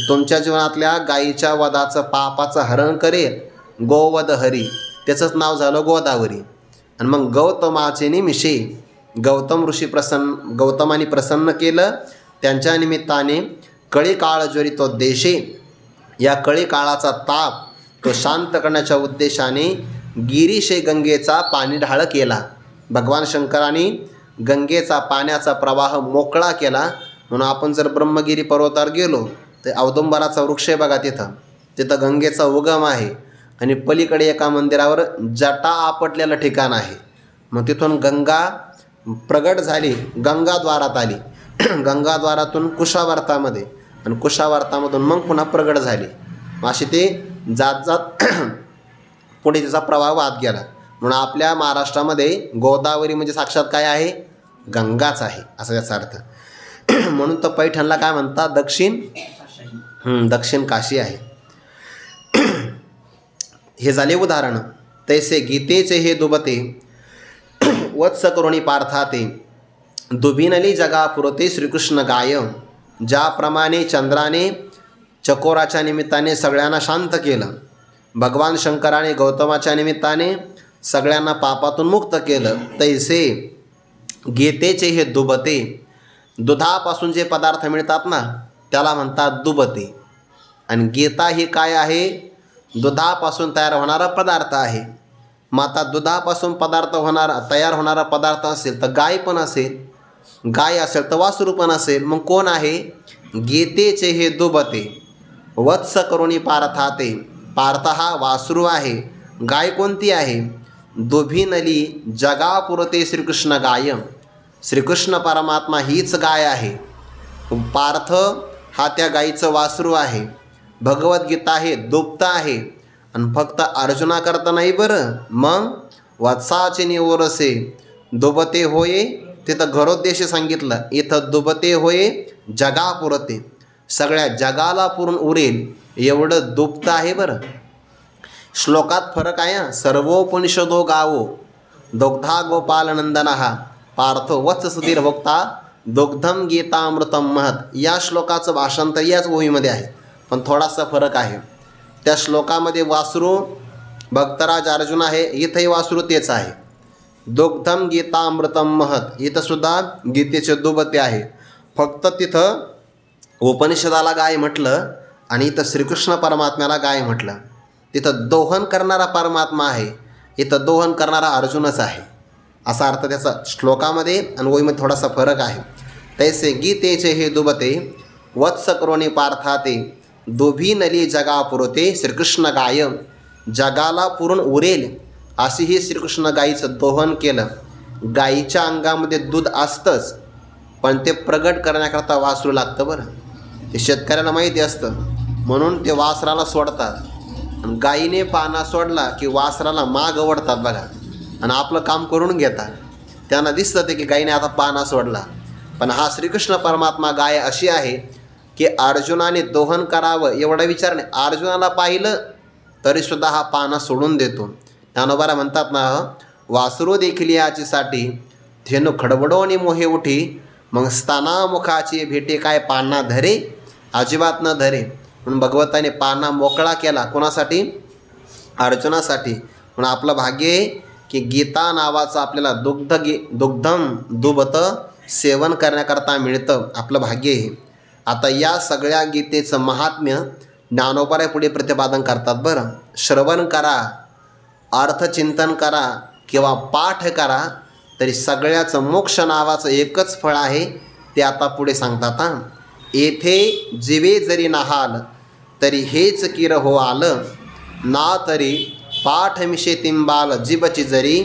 तुमच्या जीवनातल्या गायीच्या वधाचं पापाचं हरण करेल. गोवध हरी त्याचंच नाव झालं गोदावरी. आणि मग गौतमाचे निमिषे गौतम ऋषी गौतमाने प्रसन्न केलं. त्यांच्या निमित्ताने कळी काळ ज्वरी तो देशे, या कळी काळाचा ताप तो शांत करण्याच्या उद्देशाने गिरीशे गंगेचा पाणी ढाळ केला. भगवान शंकराने गंगेचा पाण्याचा प्रवाह मोकळा केला. म्हणून आपण जर ब्रह्मगिरी पर्वतावर गेलो तर औदुंबराचा वृक्ष आहे बघा, तिथं गंगेचा उगम आहे. आणि पलीकडे एका मंदिरावर जटा आपटलेलं ठिकाण आहे. मग तिथून गंगा प्रगट झाली, गंगाद्वारात आली. गंगाद्वारातून कुशावर्तामध्ये आणि कुशावर्तामधून मग पुन्हा प्रगट झाली. अशी ते जात जात पुढे तिचा प्रवाह वाहत गेला. म्हणून आपल्या महाराष्ट्रामध्ये गोदावरी म्हणजे साक्षात काय आहे? गंगाच आहे असा याचा अर्थ. म्हणून तर पैठणला काय म्हणतात? दक्षिण काशी आहे. हे झाले उदाहरण. तैसे गीतेचे हे दुबते वत्स करुणी पार्थाते दुभिनली जगा पुरते श्रीकृष्ण गाय. ज्याप्रमाणे चंद्राने चकोराच्या निमित्ताने सगळ्यांना शांत केलं, भगवान शंकराने गौतमाच्या निमित्ताने सगळ्यांना पापातून मुक्त केलं, तैसे गीतेचे हे दुबते, दुधापासून जे पदार्थ मिळतात ना त्याला म्हणतात दुबते. आणि गीता ही काय आहे? दुधापासून तयार होणारा पदार्थ आहे. मग आता दुधापासून तयार होणारा पदार्थ असेल तर गाय पण असेल, गाय असेल तर वासरू पण असेल. मग कोण आहे? गीतेचे हे दुबते. वत्स करुणी पार्थाते, पार्थ हा वासरू आहे. गाय कोणती आहे? दुभिनली जगा पुरते श्रीकृष्ण गाय. श्रीकृष्ण परमात्मा हीच गाय आहे. पार्थ हा त्या गायीचं वासरू आहे. भगवद्गीता हे दुप्त आहे. आणि फक्त अर्जुनाकरता नाही बरं, मग वत्साचे निवरसे दुबते होये, तिथं घरोद्देश सांगितलं. इथं दुबते होये जगा पुरते, सगळ्या जगाला पुरून उरेल एवढं दुप्त आहे बरं. श्लोकात फरक आहे. सर्वोपनिषदो गावो दुग्धा गोपालनंदनः पार्थो वत्स सुधीर भोक्ता दुग्धम गीतामृतम महत. या श्लोकाचं भाषांतर याच ओळीमध्ये आहे, पण थोडासा फरक आहे. त्या श्लोकामध्ये वासरू भक्तराज अर्जुन आहे, इथंही वासरू तेच आहे. दुग्धम गीतामृतम महत, इथं सुद्धा गीतेचे दुबते आहे. फक्त तिथं उपनिषदाला गाय म्हटलं आणि इथं श्रीकृष्ण परमात्म्याला गाय म्हटलं. तिथं दोहन करणारा परमात्मा आहे, इथं दोहन करणारा अर्जुनच आहे, असा अर्थ त्याचा श्लोकामध्ये आणि ओळीमध्ये थोडासा फरक आहे. तैसे गीतेचे हे दुबते वत्स करुणी पार्थाते दुभिनली जगा पुरते श्रीकृष्ण गाय. जगाला पुरून उरेल अशी ही श्रीकृष्ण गायीचं दोहन केलं. गायीच्या अंगामध्ये दूध असतंच, पण ते प्रगट करण्याकरता वासरू लागतं बरं. ते शेतकऱ्याला माहिती असतं, म्हणून ते वासराला सोडतात. आणि गायीने पाना सोडला की वासराला माग ओढतात बघा, आणि आपलं काम करून घेतात. त्यांना दिसतं ते की गायीने आता पाना सोडला. पण हा श्रीकृष्ण परमात्मा गाय अशी आहे की अर्जुनाने दोहन करावं एवढा विचार नाही. अर्जुनाला पाहिलं तरीसुद्धा हा पाना सोडून देतो. ज्ञानोबाला म्हणतात ना, वासरू देखील याचीसाठी धेनू खडबडोनी मोहे उठी, मग स्तनामुखाची भेटे काय पाना धरे, अजिबात न धरे. म्हणून भगवताने पाना मोकळा केला. कोणासाठी? अर्जुनासाठी. म्हणून आपलं भाग्य आहे की गीता नावाचं आपल्याला दुग्धम दुबत सेवन करण्याकरता मिळतं. आपलं भाग्य आहे. आता या सगळ्या गीतेचं महात्म्य ज्ञानोबा पुढे प्रतिपादन करतात बरं. श्रवण करा, अर्थचिंतन करा किंवा पाठ करा तरी सगळ्याचं मोक्ष नावाचं एकच फळ आहे, ते आता पुढे सांगतात. येथे जीवे जरी नहाल तरी हेच किर हो आलं, ना तरी पाठमिशे तिंबाल जीबची जरी,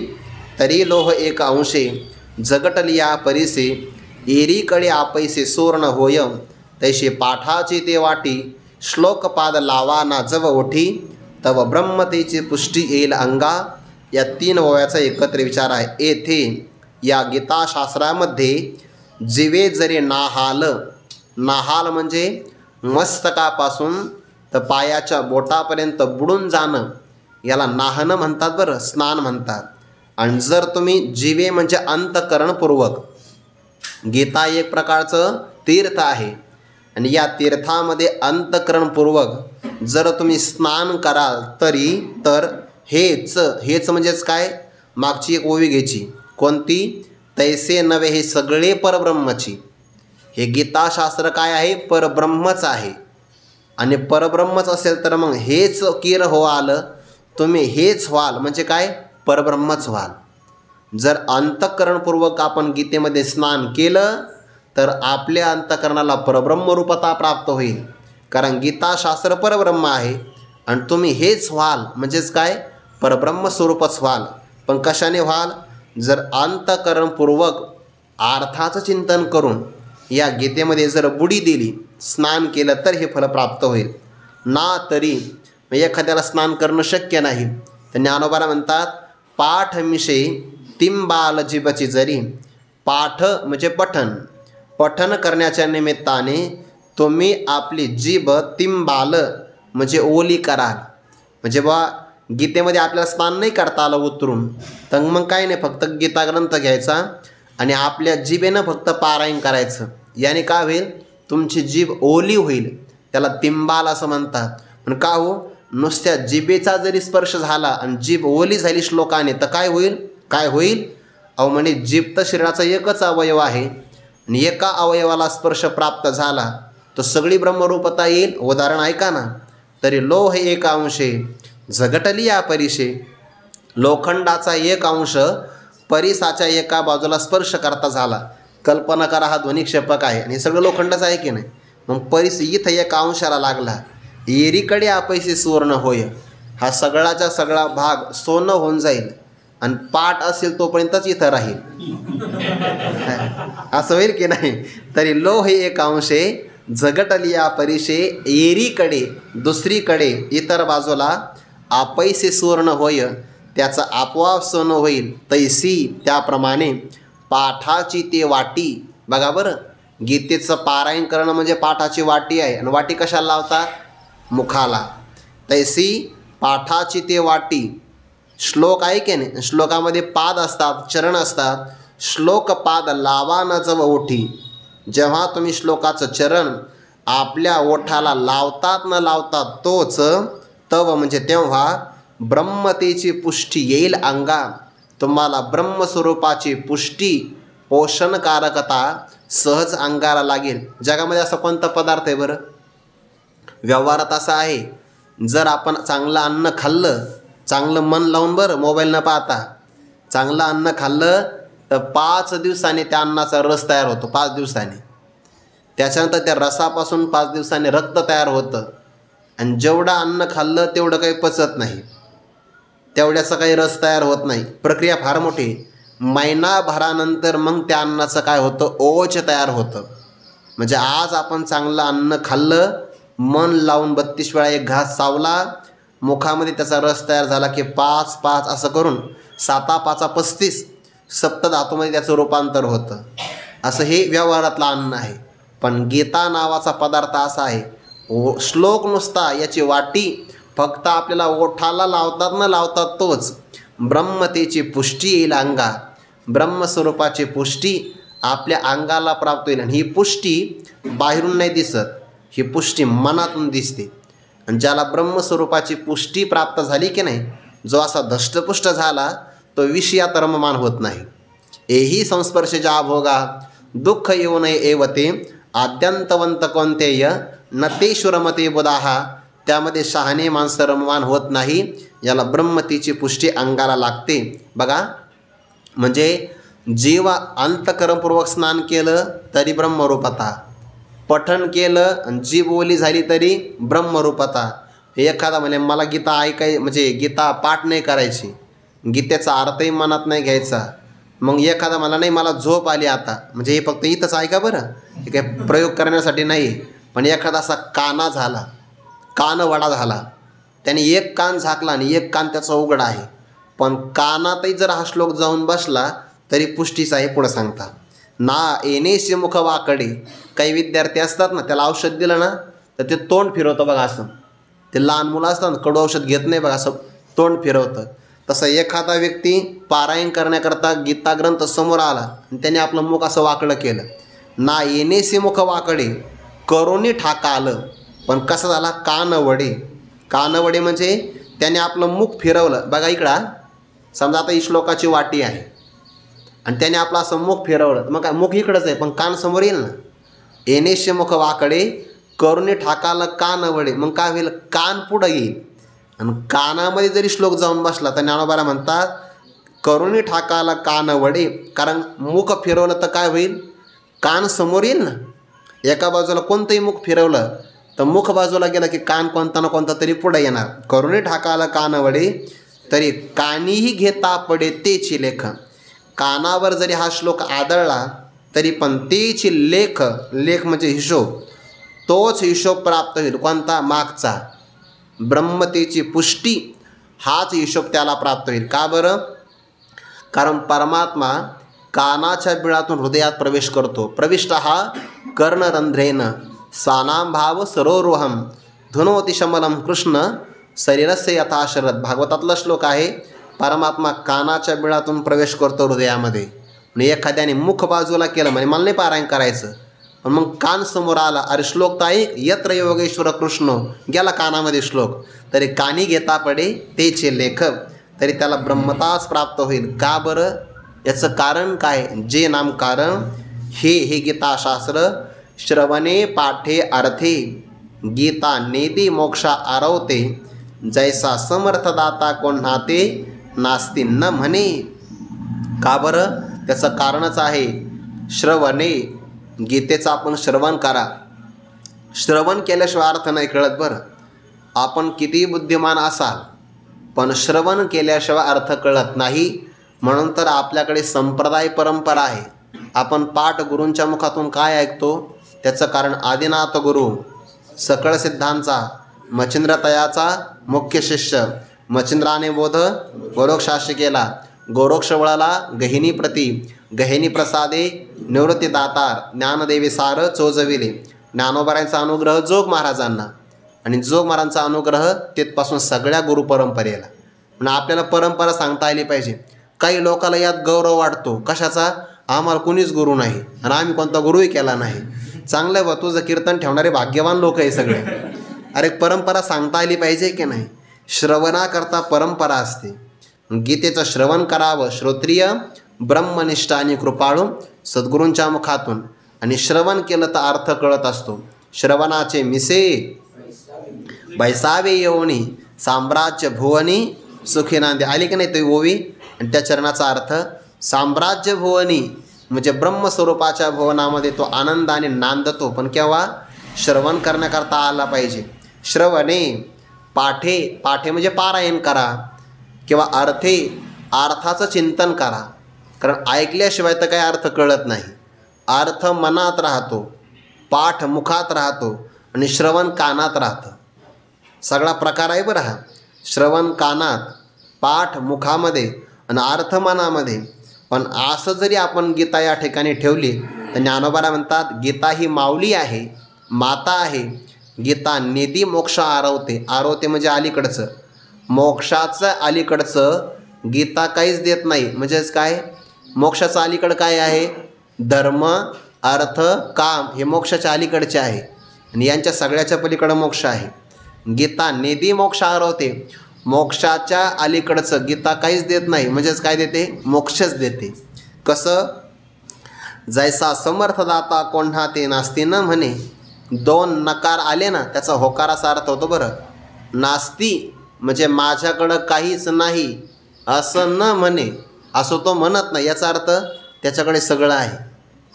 तरी लोह एक अंशे जगटलिया परिसे, एरीकडे आपैसे सोर्ण होय, तैसे पाठाची ते वाटी, श्लोकपाद लावा ना जव ओठी, तव ब्रह्मतेची पुष्टी येईल अंगा. या 3 ओव्याचा एकत्र विचार आहे. येथे या गीताशास्त्रामध्ये जीवे जरी नाहाल, नाहाल म्हणजे मस्तकापासून तर पायाच्या बोटापर्यंत बुडून जाणं, याला नाहनं म्हणतात बरं, स्नान म्हणतात. आणि जर तुम्ही जीवे म्हणजे अंतकरणपूर्वक, गीता एक प्रकारचं तीर्थ आहे आणि या तीर्थामध्ये अंतकरणपूर्वक जर तुम्ही स्नान कराल तर हेच म्हणजेच काय, मागची एक ओवी घ्यायची. कोणती? तैसे नवे हे सगळे परब्रह्मची. हे गीताशास्त्र काय आहे? परब्रह्मच आहे. आणि परब्रह्मच असेल तर मग हेच किर हो आलं, तुम्ही हेच व्हाल म्हणजे काय? परब्रह्मच व्हाल. जर अंतःकरणपूर्वक आपण गीतेमध्ये स्नान केलं तर आपल्या अंतःकरणाला परब्रह्मरूपता प्राप्त होईल. कारण गीताशास्त्र परब्रह्म आहे आणि तुम्ही हेच व्हाल म्हणजेच काय? परब्रह्मस्वरूपच व्हाल. पण कशाने व्हाल? जर अंतःकरणपूर्वक अर्थाचं चिंतन करून या गीतेमध्ये जर बुडी दिली, स्नान केलं तर हे फल प्राप्त होईल. ना तरी एखाद्याला स्नान करणं शक्य नाही तर ज्ञानोबाला म्हणतात पाठ मिशे तिंबाल जीबची जरी. पाठ म्हणजे पठन करण्याच्या निमित्ताने तुम्ही आपली जीभ तिंबाल म्हणजे ओली कराल. म्हणजे बा गीतेमध्ये आपल्याला स्नान नाही करता आलं उतरून, तर मग काय नाही, फक्त गीता ग्रंथ घ्यायचा आणि आपल्या जिभेनं फक्त पारायण करायचं. याने काय होईल, तुमची जीभ ओली होईल. त्याला तिंबाल असं म्हणतात. पण का हो, नुसत्या जिभेचा जरी स्पर्श झाला आणि जीभ ओली झाली श्लोकाने तर काय होईल, काय होईल? अहो म्हणे जीभ तर शरीराचा एकच अवयव आहे आणि एका अवयवाला स्पर्श प्राप्त झाला तर सगळी ब्रह्मरूपता येईल. उदाहरण ऐका ना, तरी लोह एक अंशे झगटली या परिशे. लोखंडाचा एक अंश परिसाच्या एका बाजूला स्पर्श करता झाला. कल्पना करा, हा ध्वनिक्षेपक आहे आणि सगळं लोखंडाचं आहे की नाही. मग परिस इथं एका अंशाला लागला. एरीकडे आपैसे सुवर्ण होय. हा सगळाचा सगळा भाग सोनं होऊन जाईल आणि पाठ असेल तोपर्यंतच इथं राहील. असं होईल की नाही. तरी लोह एक अंशे झगटली या परिशे एरीकडे दुसरीकडे इतर बाजूला आपैसे सुवर्ण होय. त्याचं आपोआप सोनं होईल. तैसी त्याप्रमाणे पाठाची ते वाटी. बघा बरं, गीतेचं पारायण करणं म्हणजे पाठाची वाटी आहे. आणि वाटी कशाला लावतात? मुखाला. तैसी पाठाची ते वाटी. श्लोक आहे की नाही, श्लोकामध्ये पाद असतात, चरण असतात. श्लोक पाद लावा न जव ओठी. जेव्हा तुम्ही श्लोकाचं चरण आपल्या ओठाला लावतात न लावतात तोच तव म्हणजे तेव्हा ब्रह्मतेची पुष्टी येईल अंगा. तुम्हाला ब्रह्मस्वरूपाची पुष्टी पोषणकारकता सहज अंगाला लागेल. जगामध्ये असा कोणता पदार्थ आहे बरं? व्यवहारात असा आहे, जर आपण चांगलं अन्न खाल्लं, चांगलं मन लावून बरं मोबाईल न पाहता चांगलं अन्न खाल्लं तर 5 दिवसांनी त्या अन्नाचा रस तयार होतो. 5 दिवसांनी. त्याच्यानंतर त्या रसापासून 5 दिवसांनी रक्त तयार होतं. आणि जेवढं अन्न खाल्लं तेवढं काही पचत नाही, तेवढ्याचा काही रस तयार होत नाही. प्रक्रिया फार मोठी. महिनाभरानंतर मग त्या अन्नाचं काय होतं, ओज तयार होतं. म्हणजे आज आपण चांगलं अन्न खाल्लं, मन लावून 32 वेळा एक घास चावला, मुखामध्ये त्याचा रस तयार झाला की 5 असं करून 7 5 35 सप्तधातूमध्ये त्याचं रूपांतर होतं. असं हे व्यवहारातलं अन्न आहे. पण गीता नावाचा पदार्थ असा आहे, श्लोक नुसता याची वाटी फक्त आपल्याला ओठाला लावतात न लावतात तोच ब्रह्मतेची पुष्टी येईल अंगा. ब्रह्मस्वरूपाची पुष्टी आपल्या अंगाला प्राप्त होईल. आणि ही पुष्टी बाहेरून नाही दिसत, ही पुष्टी मनातून दिसते. आणि ज्याला ब्रह्मस्वरूपाची पुष्टी प्राप्त झाली की नाही, जो असा धष्टपुष्ट झाला तो विषयात रममान होत नाही. एही संस्पर्शजा भोगा दुःख येऊ नये एवते आद्यंतवंत कोणतेय न ते शुरमते बुधाहा. त्यामध्ये शहाणे माणसं रममान होत नाही. याला ब्रह्मतेची पुष्टी अंगाला लागते. बघा, म्हणजे जीव अंतकरणपूर्वक स्नान केलं तरी ब्रह्मरूपता, पठण केलं आणि जीभ ओली झाली तरी ब्रह्मरूपता. एखादा म्हणजे मला गीता म्हणजे गीता पाठ नाही करायची, गीतेचा अर्थही मनात नाही घ्यायचा. मग एखादा मला नाही, मला झोप आली आता, म्हणजे हे फक्त इथंच ऐका बरं, हे काही प्रयोग करण्यासाठी नाही. पण एखादा असा काना झाला, कान वडा झाला, त्याने एक कान झाकला आणि एक कान त्याचा उघडा आहे, पण कानातही जर हा श्लोक जाऊन बसला तरी पुष्टीचा आहे. पुढं सांगता ना येणेशी मुख वाकडे. काही विद्यार्थी असतात ना, त्याला औषध दिलं ना तर ते तोंड फिरवतं बघा असं. ते लहान मुलं असतात ना, कडू औषध घेत नाही बघा, असं तोंड फिरवतं. तसं एखादा व्यक्ती पारायण करण्याकरता गीता ग्रंथ समोर आला आणि त्याने आपलं मुख असं वाकडं केलं. ना येणेशी मुख वाकडे करोनी ठाका आलं. पण कसं झाला, कानवडे. कानवडे म्हणजे त्याने आपलं मुख फिरवलं बघा इकडं. समजा आता ही श्लोकाची वाटी आहे आणि त्याने आपलं असं मुख फिरवलं, मग काय मुख इकडंच आहे पण कान समोर येईल ना. येणेशी मुख वाकडे करुणी ठाकाला कानवडे. मग काय होईल, कान पुढं येईल. आणि कानामध्ये जरी श्लोक जाऊन बसला तर ज्ञानोबाला म्हणतात करुणी ठाकाला कानवडे. कारण मुख फिरवलं तर काय होईल, कान समोर येईल ना. एका बाजूला कोणतंही मुख फिरवलं तर मुख बाजूला गेलं की कान कोणता ना कोणता तरी पुढे येणार. करुणी ठाकाला कानवडे तरी कानीही घेता पडे तेची लेख. कानावर जरी हा श्लोक आदळला तरी पण तेची लेख, लेख म्हणजे हिशोब, तोच हिशोब प्राप्त होईल. कोणता, मागचा. ब्रह्मतेची पुष्टी हाच हिशोब त्याला प्राप्त होईल. का बरं? कारण परमात्मा कानाच्या बिळातून हृदयात प्रवेश करतो. प्रविष्ट हा कर्णरंध्रेन स्वानाम भाव सरोरोहम धुनोति शमलम कृष्ण शरीरस्य यथा शरद, भागवतातला श्लोक आहे. परमात्मा कानाच्या बिळातून प्रवेश करतो हृदयामध्ये. आणि एखाद्याने मुख बाजूला केलं म्हणजे मला नाही पारायण करायचं, पण मग कान समोर आला, अरे श्लोक तर ऐक, यत्र योगेश्वर कृष्ण, गेला कानामध्ये श्लोक, तरी कानी घेता पडे तेचे लेखक, तरी त्याला ब्रह्मताच प्राप्त होईल. का बरं? याचं कारण काय? जे नाम कारण हे गीताशास्त्र श्रवणे पाठे अर्थे, गीता नेती मोक्षा आरवते, जैसा समर्थदाता कोण्हाते, नास्ती न म्हणे. का बरं? त्याचं कारणच आहे श्रवणे. गीतेचं आपण श्रवण करा. श्रवण केल्याशिवाय अर्थ नाही कळत बरं. आपण किती बुद्धिमान असाल, पण श्रवण केल्याशिवाय अर्थ कळत नाही. म्हणून तर आपल्याकडे संप्रदाय परंपरा आहे. आपण पाठ गुरूंच्या मुखातून काय ऐकतो? त्याचं कारण आदिनाथ गुरु सकळ सिद्धांचा मच्छिंद्रतयाचा मुख्य शिष्य, मच्छिंद्राने बोध गोरक्षाशी केला, गोरक्ष वळाला गहिनी प्रती, गहिनी प्रसादे निवृत्ती दातार, ज्ञानदेवी सार चोजविले. ज्ञानोबारायांचा अनुग्रह जोग महाराजांना, आणि जोग महाराजांचा अनुग्रह तिथपासून सगळ्या गुरु परंपरेला. म्हणून आपल्याला परंपरा सांगता आली पाहिजे. काही लोकांना यात गौरव वाटतो, कशाचा? आम्हाला कुणीच गुरु नाही आणि आम्ही कोणता गुरुही केला नाही. चांगलं बा, तुझं कीर्तन ठेवणारे भाग्यवान लोक आहे सगळे. अरे परंपरा सांगता आली पाहिजे की नाही? श्रवणाकरता परंपरा असते. गीतेचं श्रवण करावं श्रोत्रिय ब्रह्मनिष्ठ आणि कृपाळू सद्गुरूंच्या मुखातून. आणि श्रवण केलं तर अर्थ कळत असतो. श्रवणाचे मिसे बैसावे येवणी, साम्राज्य भुवनी सुखी नांदे. आली की नाही तो ओवी? आणि त्या चरणाचा अर्थ साम्राज्य भुवनी म्हणजे ब्रह्मस्वरूपाच्या भुवनामध्ये तो आनंदाने नांदतो. पण केव्हा? श्रवण करण्याकरता आला पाहिजे. श्रवणे पाठे, पाठे म्हणजे पारायण करा, किंवा अर्थे अर्थाचं चिंतन करा. कारण ऐकल्याशिवाय तर काही अर्थ कळत नाही. अर्थ मनात राहतो, पाठ मुखात राहतो आणि श्रवण कानात राहतं. सगळा प्रकार आहे बरं हा. श्रवण कानात, पाठ मुखामध्ये आणि अर्थ मनामध्ये. पण असं जरी आपण गीता या ठिकाणी ठेवली तर ज्ञानोबा म्हणतात गीता ही माऊली आहे, माता आहे. गीता निधी मोक्ष आरवते. आरवते म्हणजे अलीकडचं, मोक्षाचं अलीकडचं. गीता काहीच देत नाही. म्हणजेच काय? मोक्षाचं अलीकडं काय आहे? धर्म, अर्थ, काम हे मोक्षाच्या अलीकडचे आहे. आणि यांच्या सगळ्याच्या पलीकडं मोक्ष आहे. गीता निधी मोक्ष आरवते. मोक्षाच्या अलीकडचं गीता काहीच देत नाही. म्हणजेच काय देते? मोक्षच देते. कसं? जैसा समर्थदाता कोण्हा ते नास्ती न म्हणे. दोन नकार आले ना, त्याचा होकाराचा अर्थ होतो बरं. नास्ती म्हणजे माझ्याकडं काहीच नाही असं न म्हणे, असं तो म्हणत नाही. याचा अर्थ त्याच्याकडे सगळं आहे.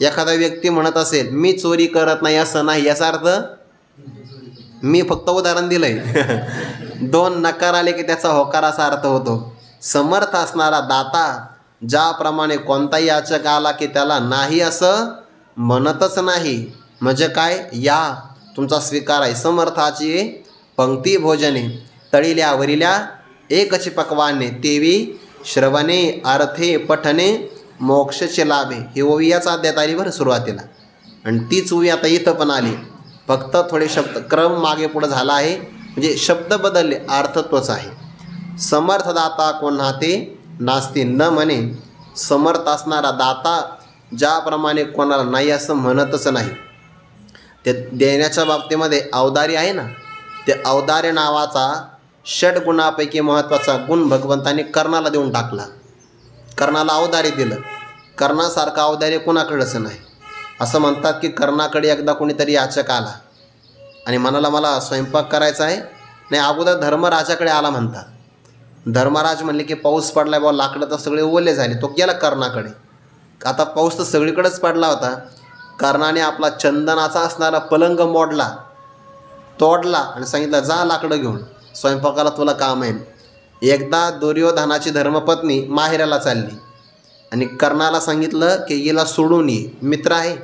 एखादा व्यक्ती म्हणत असेल मी चोरी करत नाही असं नाही, याचा अर्थ मी फक्त उदाहरण दिलं आहे. दोन नकार आले की त्याचा होकाराचा अर्थ होतो. समर्थ असणारा दाता ज्याप्रमाणे कोणताही याचक आला की त्याला नाही असं म्हणतच नाही. म्हणजे काय? या तुमचा स्वीकार आहे. समर्थाची पंक्ती भोजने तळिल्या वरिल्या एकच पक्वाने, तेवी श्रवणे अर्थे पठने मोक्षचे लाभे. ही ओवी याच अध्यायात आली बरं सुरुवातीला. आणि तीच ओवी आता इथं पण आली. फक्त थोडे शब्द क्रम मागे पुढं झाला आहे. म्हणजे शब्द बदलले, अर्थ तोच आहे. समर्थदाता कोण्हा ते नास्ती न म्हणे. समर्थ असणारा दाता ज्याप्रमाणे कोणाला नाही असं म्हणतच नाही. ते देण्याच्या बाबतीमध्ये अवदारी आहे ना, ते अवदार्य नावाचा षडगुणापैकी महत्त्वाचा गुण भगवंताने कर्णाला देऊन टाकला. कर्णाला अवदार्य दिलं. कर्णासारखा अवदार्य कोणाकडंच नाही. असं म्हणतात की कर्णाकडे एकदा कोणीतरी याचक आला आणि म्हणाला मला स्वयंपाक करायचा आहे. नाही, अगोदर धर्मराजाकडे आला म्हणतात. धर्मराज म्हणले की पाऊस पडला बा, लाकडं तर सगळे ओले झाले. तो गेला कर्णाकडे. आता पाऊस तर सगळीकडेच पडला होता. कर्णाने आपला चंदनाचा असणारा पलंग मोडला, तोडला आणि सांगितलं जा लाकडं घेऊन, स्वयंपाकाला तुला काम आहे. एकदा दुर्योधनाची धर्मपत्नी माहेराला चालली आणि कर्णाला सांगितलं की हिला सोडून ये, मित्र आहे.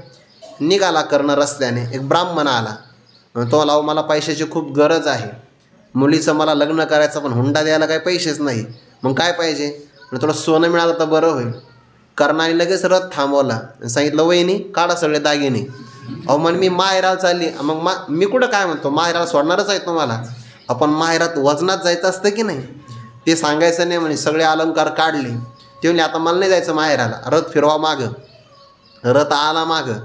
निघाला कर्ण रस्त्याने. एक ब्राह्मण आला. तो लाव मला पैशाची खूप गरज आहे, मुलीचं मला लग्न करायचं पण हुंडा द्यायला काही पैसेच नाही. मग काय पाहिजे? थोडं सोनं मिळालं तर बरं होईल. कर्णाने लगेच रथ थांबवला आणि सांगितलं वहिनी काढा सगळे दागिने. अहो म्हण मी माहेराला चालली. मग मी कुठं काय म्हणतो, माहेराला सोडणारच आहे तुम्हाला. आपण माहेरात वजनात जायचं असतं की नाही, ते सांगायचं नाही म्हणे. सगळे अलंकार काढले. ते म्हणे आता मला नाही जायचं माहेराला, रथ फिरवा मागं. रथ आला मागं,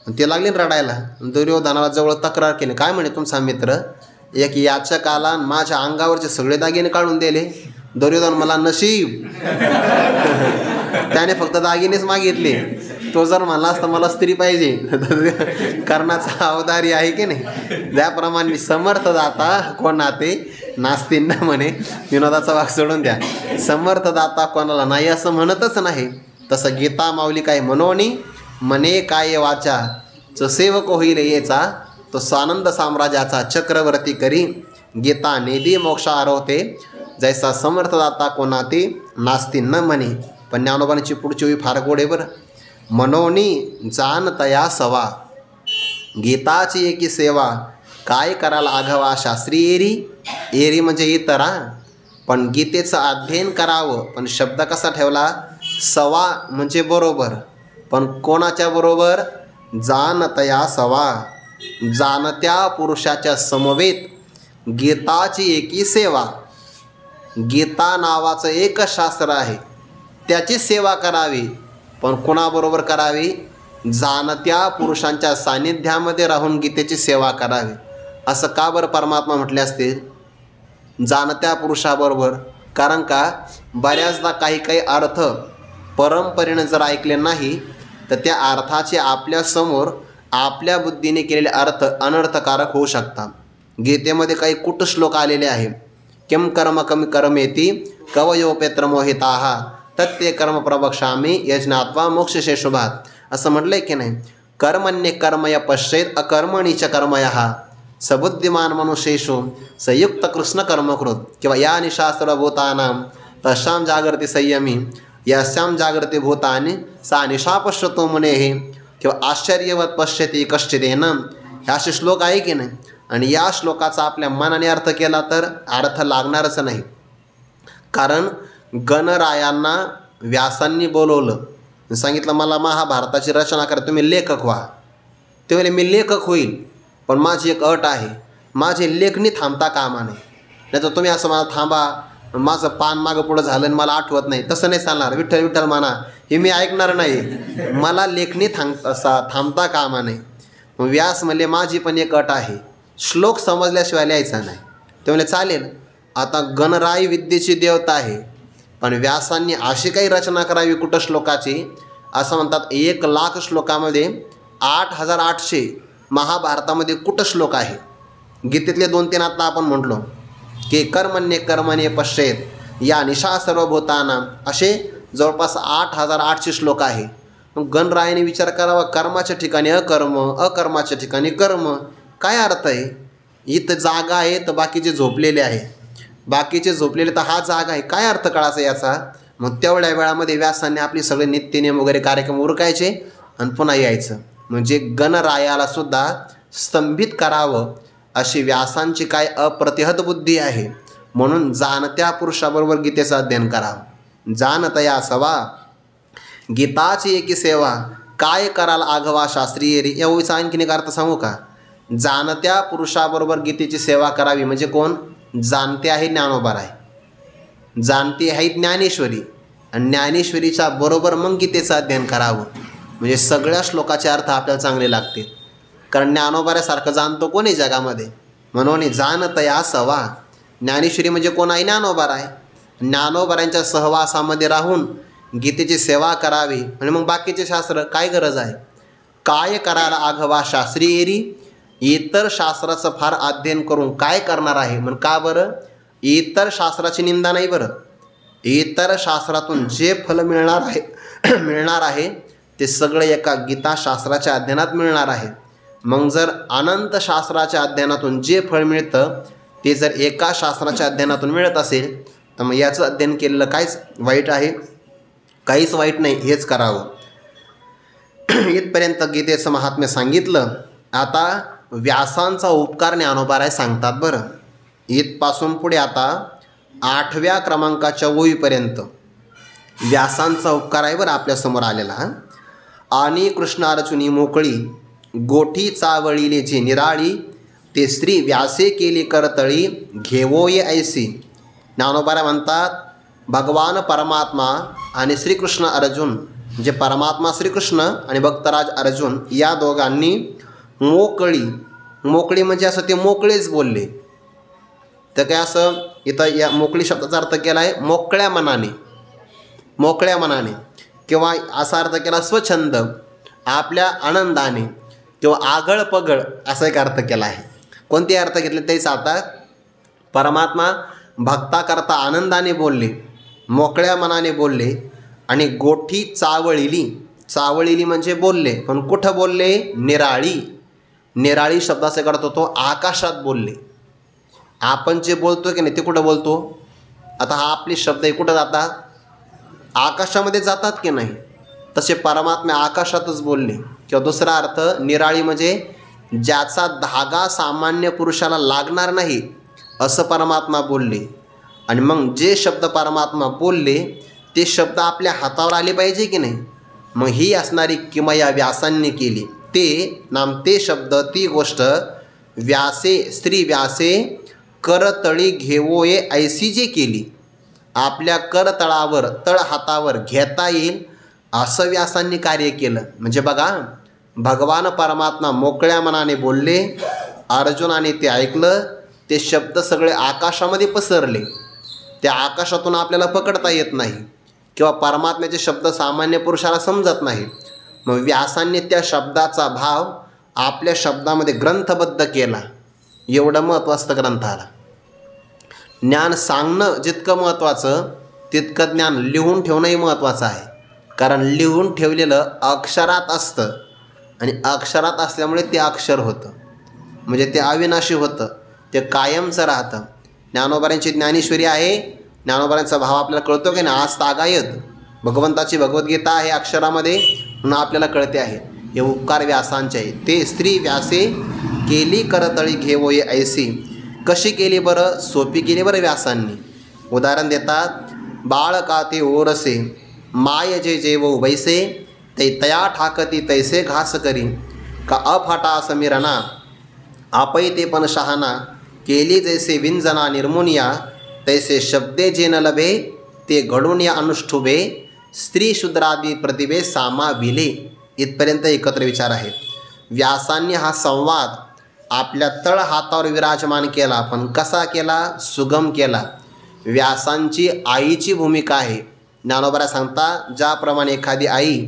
ते लागले रडायला. दुर्योधनाला जवळ तक्रार केली. काय म्हणे तुमचा मित्र, एक याचक आला आणि माझ्या अंगावरचे सगळे दागिने काढून दिले. दुर्योधन मला नशीब, त्याने फक्त दागिनेच मागितले. तो जर म्हणला असता मला स्त्री पाहिजे, कर्णाचा अवतारी आहे की नाही. त्याप्रमाणे समर्थ दाता कोणाते नास्तीन न म्हणे. विनोदाचा भाग सोडून द्या. समर्थ दाता कोणाला नाही असं म्हणतच नाही. तसं गीता माऊली काय मनोनी मने काय वाचा, जो सेवक होईल येचा, तो स्वानंद साम्राज्याचा चक्रवर्ती करी. गीता नेदी मोक्षा आरोहते, जैसा समर्थदाता कोणाते नास्ती न म्हणे. पण ज्ञानोबांची पुढची ओळी फार गोड आहे बरं. मनोनी जान तया सवा, गीताची एकी सेवा, काय कराल आघवा शास्त्री एरी. एरी म्हणजे इतरा, पण गीतेचं अध्ययन करावं. पण शब्द कसा ठेवला, सवा म्हणजे बरोबर. पण कोणाच्या बरोबर, जानतया सवा, जानत्या पुरुषाच्या समवेत गीताची एकी सेवा. गीता नावाचं एक शास्त्र आहे, त्याची सेवा करावी. पण कोणाबरोबर करावी, जानत्या पुरुषांच्या सानिध्यामध्ये राहून गीतेची सेवा करावी. असं का बरं परमात्मा म्हटले असतील जानत्या पुरुषाबरोबर? कारण का बऱ्याचदा काही अर्थ परंपरेनं जर ऐकले नाही तर त्या अर्थाचे आपल्यासमोर आपल्या बुद्धीने केलेले अर्थ अनर्थकारक होऊ शकतात. गीतेमध्ये काही कुट श्लोक आलेले आहे. किम कर्म कमी कर्मेती कवयोपेत्र मोहिताहा तत्ते कर्म प्रवक्ष्यामि यज्ञात्वा मोक्षशे शुभात. असं म्हटलंय की नाही. कर्मण्ये कर्मय पश्चेत अकर्मणीच कर्मयः सबुद्धिमान मनुष्येषु संयुक्त कृष्ण कर्मकृत. किंवा या निशास्त्रभूतानां तस्यां जागृती संयमी यस्यां जागृती भूतानि सा निशा पश्यतो मुनेः. किंवा आश्चर्यवत पश्यति कश्चिदेन. ह्या असे श्लोक आहे की नाही. आणि या श्लोकाचा आपल्या मनाने अर्थ केला तर अर्थ लागणारच नाही. कारण गणरायांना व्यासांनी बोलवलं, सांगितलं मला महाभारताची रचना करा, तुम्ही लेखक व्हा. ते म्हणे मी लेखक होईल, पण माझी एक अट आहे, माझी लेखणी थांबता कामा नये. नाही तर तुम्ही असं मला थांबा, माझं पान मागं पुढं झालं आणि मला आठवत नाही, तसं नाही चालणार. विठ्ठल विठ्ठल म्हणा हे मी ऐकणार नाही. मला लेखणी थांबता कामा नये. मग व्यास म्हणले माझी पण एक अट आहे, श्लोक समजल्याशिवाय लिहायचा नाही. ते म्हणले चालेल. आता गणराय विद्येची देवता आहे, पण व्यासांनी अशी काही रचना करावी कुठं श्लोकाची. असं म्हणतात 1,00,000 श्लोकामध्ये 8,800 महाभारतामध्ये कुठं श्लोक आहे. गीतेतले 2-3 आता आपण म्हटलो की कर्मण्ये कर्मणे पश्चेत या निशा सर्वभूतानां, असे जवळपास 8,800 श्लोक आहे. मग गणरायाने विचार करावा, कर्माच्या ठिकाणी अकर्म, अकर्माच्या ठिकाणी कर्म, काय अर्थ आहे. इथं जागा आहे तर बाकीचे झोपलेले आहे, बाकीचे झोपलेले तर हा जागा आहे, काय अर्थ कळायचा याचा. मग तेवढ्या वेळामध्ये व्यासांनी आपले सगळे नित्यनियम वगैरे कार्यक्रम उरकायचे आणि पुन्हा यायचं. म्हणजे गणरायाला सुद्धा स्तंभित करावं अशी व्यासांची काय अप्रतिहत बुद्धी आहे. म्हणून जाणत्या पुरुषाबरोबर गीतेचं अध्ययन करावं. जानतया सवा, गीताची एकी सेवा, काय कराल आघवा शास्त्रीय रे. या ओळीचा आणखीन एक अर्थ सांगू का. जानत्या पुरुषाबरोबर गीतेची सेवा करावी म्हणजे कोण, जाणते आहे ज्ञानोबा आहे, जाणते आहे ज्ञानेश्वरी, आणि ज्ञानेश्वरीच्या बरोबर मग गीतेचं अध्ययन करावं. म्हणजे सगळ्या श्लोकाचे अर्थ आपल्याला चांगले लागतील. कारण ज्ञानोबाऱ्यासारखं जाणतो कोण आहे जगामध्ये. म्हणून जानतया सवा, ज्ञानेश्वरी म्हणजे कोण आहे, ज्ञानोबार आहे. ज्ञानोबाऱ्यांच्या सहवासामध्ये राहून गीतेची सेवा करावी. आणि मग बाकीचे शास्त्र काय गरज आहे. काय करायला आघवा शास्त्री एरी, इतर शास्त्राचं फार अध्ययन करून काय करणार आहे. म्हणून का बरं, इतर शास्त्राची निंदा नाही बरं. इतर शास्त्रातून जे फल मिळणार आहे ते सगळे एका गीताशास्त्राच्या अध्ययनात मिळणार आहे. मग जर अनंत शास्त्राच्या अध्ययनातून जे फळ मिळतं ते जर एका शास्त्राच्या अध्ययनातून मिळत असेल तर मग याचं अध्ययन केलेलं काहीच वाईट आहे, काहीच वाईट नाही, हेच करावं. इथपर्यंत गीतेचं महात्म्य सांगितलं. आता व्यासांचा उपकार ज्ञानोबाराय सांगतात बरं. इथपासून पुढे आता 8व्या क्रमांकाच्या ओळीपर्यंत व्यासांचा उपकार आहे बरं आपल्यासमोर आलेला. आणि कृष्णार्जुनी मोकळी गोठी चावळीले जे निराळी, ते स्त्री व्यासे केली करतळी घेवो ये ऐसी. ज्ञानोबा म्हणतात भगवान परमात्मा आणि श्रीकृष्ण अर्जुन, जे परमात्मा श्रीकृष्ण आणि भक्तराज अर्जुन या दोघांनी मोकळी म्हणजे असं ते मोकळेच बोलले. तर काय असं इथं या मोकळी शब्दाचा अर्थ केला आहे मोकळ्या मनाने किंवा असा अर्थ केला स्वच्छंद, आपल्या आनंदाने किंवा आगळ पगळ असा एक अर्थ केला आहे. कोणते अर्थ घेतले ते चालतात. परमात्मा भक्ताकरता आनंदाने बोलले, मोकळ्या मनाने बोलले आणि गोठी चावळिली म्हणजे बोलले. पण कुठं बोलले? निराळी शब्दाचा अर्थ होतो आकाशात बोलले. आपण जे बोलतो की नाही ते कुठं बोलतो? आता हा आपले शब्द कुठं जातात? आकाशामध्ये जातात की नाही? तसे परमात्मा आकाशातच बोलले. किंवा दुसरा अर्थ निराळी म्हणजे ज्याचा धागा सामान्य पुरुषाला लागणार नाही असं परमात्मा बोलले. आणि मग जे शब्द परमात्मा बोलले ते शब्द आपल्या हातावर आले पाहिजे की नाही? मग ही असणारी किमया व्यासांनी केली. ते शब्द ती गोष्ट स्त्री व्यासे करतळी घेवो ये ऐसी जे केली, आपल्या करतळावर तळ हातावर घेता येईल असं व्यासांनी कार्य केलं. म्हणजे बघा भगवान परमात्मा मोकळ्या मनाने बोलले, अर्जुनाने ते ऐकलं, ते शब्द सगळे आकाशामध्ये पसरले. त्या आकाशातून आपल्याला पकडता येत नाही किंवा परमात्म्याचे शब्द सामान्य पुरुषाला समजत नाही. मग व्यासांनी त्या शब्दाचा भाव आपल्या शब्दामध्ये ग्रंथबद्ध केला. एवढं महत्त्व असतं ग्रंथाला. ज्ञान सांगणं जितकं महत्त्वाचं तितकं ज्ञान लिहून ठेवणंही महत्त्वाचं आहे. कारण लिहून ठेवलेलं अक्षरात असतं आणि अक्षरात असल्यामुळे ते अक्षर होतं, म्हणजे ते अविनाशी होतं, ते कायमचं राहतं. ज्ञानोबांची ज्ञानेश्वरी आहे, ज्ञानोबांचा भाव आपल्याला कळतो की नाही? आज तागायत भगवंताची भगवद्गीता आहे अक्षरामध्ये म्हणून आपल्याला कळते आहे. हे उपकार व्यासांचे आहे. ते स्त्री व्यासे केली करतळी घेवो ये ऐसी. कशी केली बरं? सोपी केली बरं व्यासांनी. उदाहरण देतात. बाळ का ते ओरसे माय जे जेव बैसे ते तया ठाकती तैसे घास करी का अफाटा समीरणा आपै ते पण शहाना केली जैसे विंजना निर्मुनिया तैसे शब्दे जे न लभे ते घडून या अनुष्ठुभे स्त्री शूद्रादी प्रतिभे सामा विले. इथपर्यंत एकत्र विचार आहेत. व्यासांनी हा संवाद आपल्या तळ हातावर विराजमान केला. पण कसा केला? सुगम केला. व्यासांची आईची भूमिका आहे. ज्ञानोबा सांगता ज्याप्रमाणे एखादी आई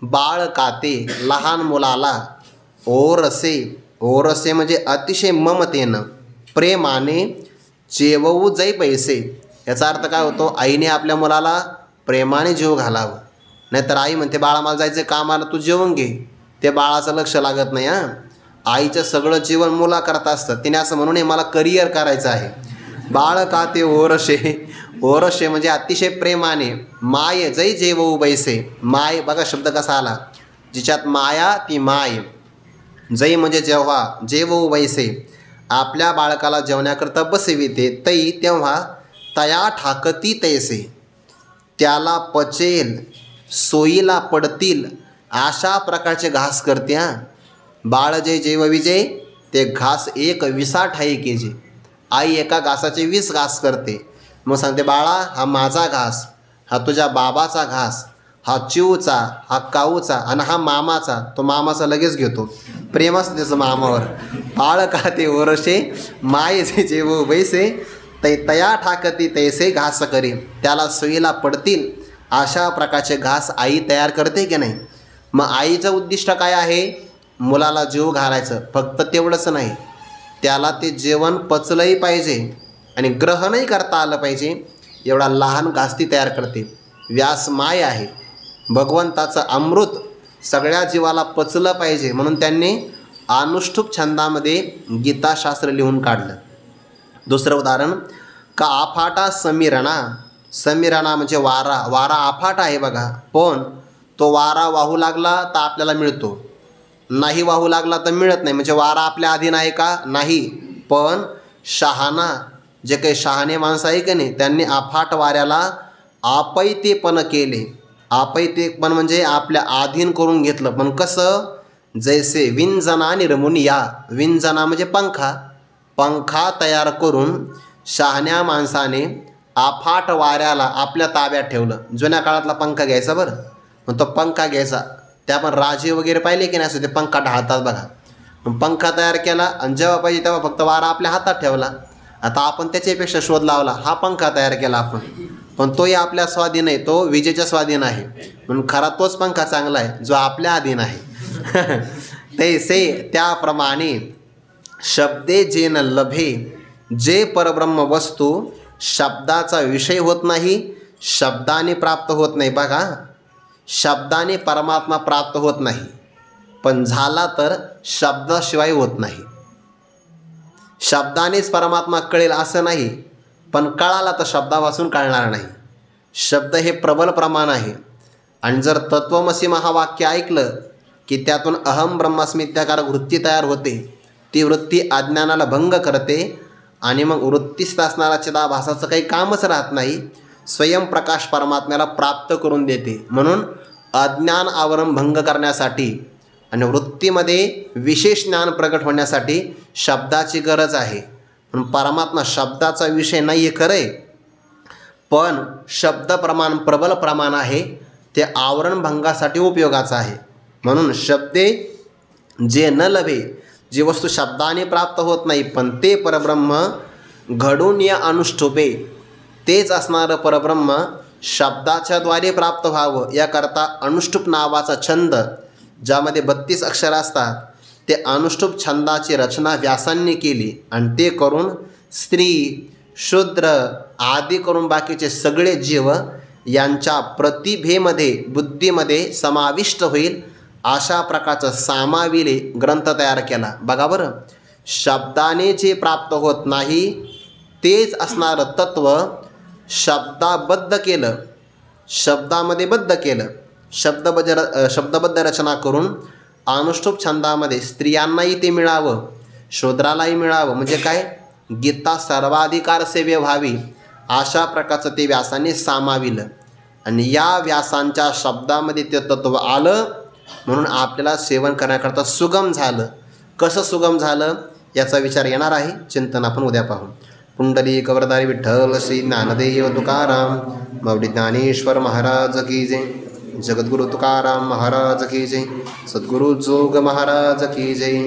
बाळ काते लहान मुलाला ओरसे म्हणजे अतिशय ममतेनं प्रेमाने जेवू जै पैसे. याचा अर्थ काय होतो? आईने आपल्या मुलाला प्रेमाने जीव घालावं. नाहीतर आई म्हणते बाळा मला जायचं कामाला, तू जेवून घे. ते बाळाचं लक्ष लागत नाही. आईचं सगळं जीवन मुलाकरता असतं. तिने असं म्हणून मला करिअर करायचं आहे. बाळ का ते ओरसे म्हणजे अतिशय प्रेमाने माय जै जेवू बैसे. माय बघा शब्द कसा आला, जिच्यात माया ती माय. जै म्हणजे जेव्हा, जेवू बैसे आपल्या बाळकाला जेवण्याकरता बसविते. तै तेव्हा तया ठाकती तैसे त्याला पचेल सोयीला पडतील अशा प्रकारचे घास करते. बाळ जे जेव विजय ते घास 1 आहे के जी. आई एका घासाचे 20 घास करते. मग सांगते बाळा हा माझा घास, हा तुझ्या बाबाचा घास, हा चिवचा, हा काऊचा आणि हा मामाचा. तो मामाचा लगेच घेतो. प्रेम असतं त्याचं मामावर. बाळ का ते ओरसे माय जे जेव बैसे तया ठाकती तैसे घास करी त्याला सोयीला पडतील अशा प्रकारचे घास आई तयार करते की नाही? मग आईचं उद्दिष्ट काय आहे? मुलाला जीव घालायचं. फक्त तेवढंच नाही, त्याला ते जेवण पचलंही पाहिजे आणि ग्रहणही करता आलं पाहिजे. एवढा लहान घास ती तयार करते. व्यास माय आहे. भगवंताचं अमृत सगळ्या जीवाला पचलं पाहिजे म्हणून त्यांनी अनुष्ठुप छंदामध्ये गीताशास्त्र लिहून काढलं. दुसरं उदाहरण का आफाटा समीरणा म्हणजे वारा आफाटा आहे बघा. पण तो वारा वाहू लागला तर आपल्याला मिळतो, नाही वाहू लागला तर मिळत नाही. म्हणजे वारा आपल्या अधीन आहे का? नाही. पण शहाणा जे काही शहाणे माणसं आहे की नाही त्यांनी अफाट वाऱ्याला आपैतेपण केले. आपैतेपण म्हणजे आपल्या अधीन करून घेतलं. पण कसं? जैसे विंजना निर्मुनिया, विंजना म्हणजे पंखा, पंखा तयार करून शहाण्या माणसाने आफाट वाऱ्याला आपल्या ताब्यात ठेवलं. जुन्या काळातला पंखा घ्यायचा बरं, मग तो पंखा घ्यायचा, ते आपण राजे वगैरे पाहिले की नाही, असं ते पंखा ढाळतात बघा. मग पंखा तयार केला आणि जेव्हा पाहिजे तेव्हा फक्त वारा आपल्या हातात ठेवला. आता आपण त्याच्यापेक्षा शोध लावला, हा पंखा तयार केला आपण, पण तोही आपल्या स्वाधीन आहे, तो विजेच्या स्वाधीन आहे, म्हणून खरा तोच पंखा चांगला आहे जो आपल्या अधीन आहे. तैसे त्याप्रमाणे शब्दे जे न लभे, जे परब्रह्म वस्तू शब्दाचा विषय होत नाही, शब्दाने प्राप्त होत नाही. बघा, शब्दाने परमात्मा प्राप्त होत नाही, पण झाला तर शब्दाशिवाय होत नाही. शब्दानेच परमात्मा कळेल असं नाही, पण कळाला तर शब्दापासून कळणार नाही. शब्द हे प्रबल प्रमाण आहे. आणि जर तत्वमसी महावाक्य ऐकलं की त्यातून अहम ब्रह्मास्मित्याकारक वृत्ती तयार होते, ती वृत्ती अज्ञानाला भंग करते आणि मग वृत्तीस्थ असणारा चिदाभासाचं काही कामच राहत नाही, स्वयंप्रकाश परमात्म्याला प्राप्त करून देते. म्हणून अज्ञान आवरण भंग करण्यासाठी आणि वृत्तीमध्ये विशेष ज्ञान प्रगट होण्यासाठी शब्दाची गरज आहे. पण परमात्मा शब्दाचा विषय नाही आहे खरं आहे, पण शब्द प्रमाण प्रबल प्रमाण आहे, ते आवरण भंगासाठी उपयोगाचं आहे. म्हणून शब्दे जे न लभे, जी वस्तू शब्दाने प्राप्त होत नाही, पण ते परब्रह्म घडून या अनुष्ठुपे, तेच असणारं परब्रह्म शब्दाच्याद्वारे प्राप्त व्हावं याकरता अनुष्टुप नावाचा छंद, ज्यामध्ये 32 अक्षर असतात, ते अनुष्टुप छंदाची रचना व्यासांनी केली. आणि ते करून स्त्री शूद्र आदी करून बाकीचे सगळे जीव यांच्या प्रतिभेमध्ये बुद्धीमध्ये समाविष्ट होईल अशा प्रकारचं सामाविले ग्रंथ तयार केला. बघा बरं, शब्दाने जे प्राप्त होत नाही तेच असणारं तत्व शब्दाबद्ध केलं, शब्दामध्ये बद्ध केलं, शब्दबद्ध रचना करून अनुष्टुप छंदामध्ये स्त्रियांनाही ते मिळावं, शूद्रालाही मिळावं. म्हणजे काय, गीता सर्वाधिकार सेवे व्हावी अशा प्रकारचं ते व्यासाने सामाविलं. आणि या व्यासांच्या शब्दामध्ये ते तत्व आलं, म्हणून आपल्याला सेवन करण्याकरता सुगम झालं. कसं सुगम झालं याचा विचार येणार आहे, चिंतन आपण उद्या पाहू. पुंडलिक वरदारी विठ्ठल श्री ज्ञानदेव तुकाराम माऊली ज्ञानेश्वर महाराज की जय. जगद्गुरु तुकाराम महाराज की जय. सद्गुरु जोग महाराज की जय.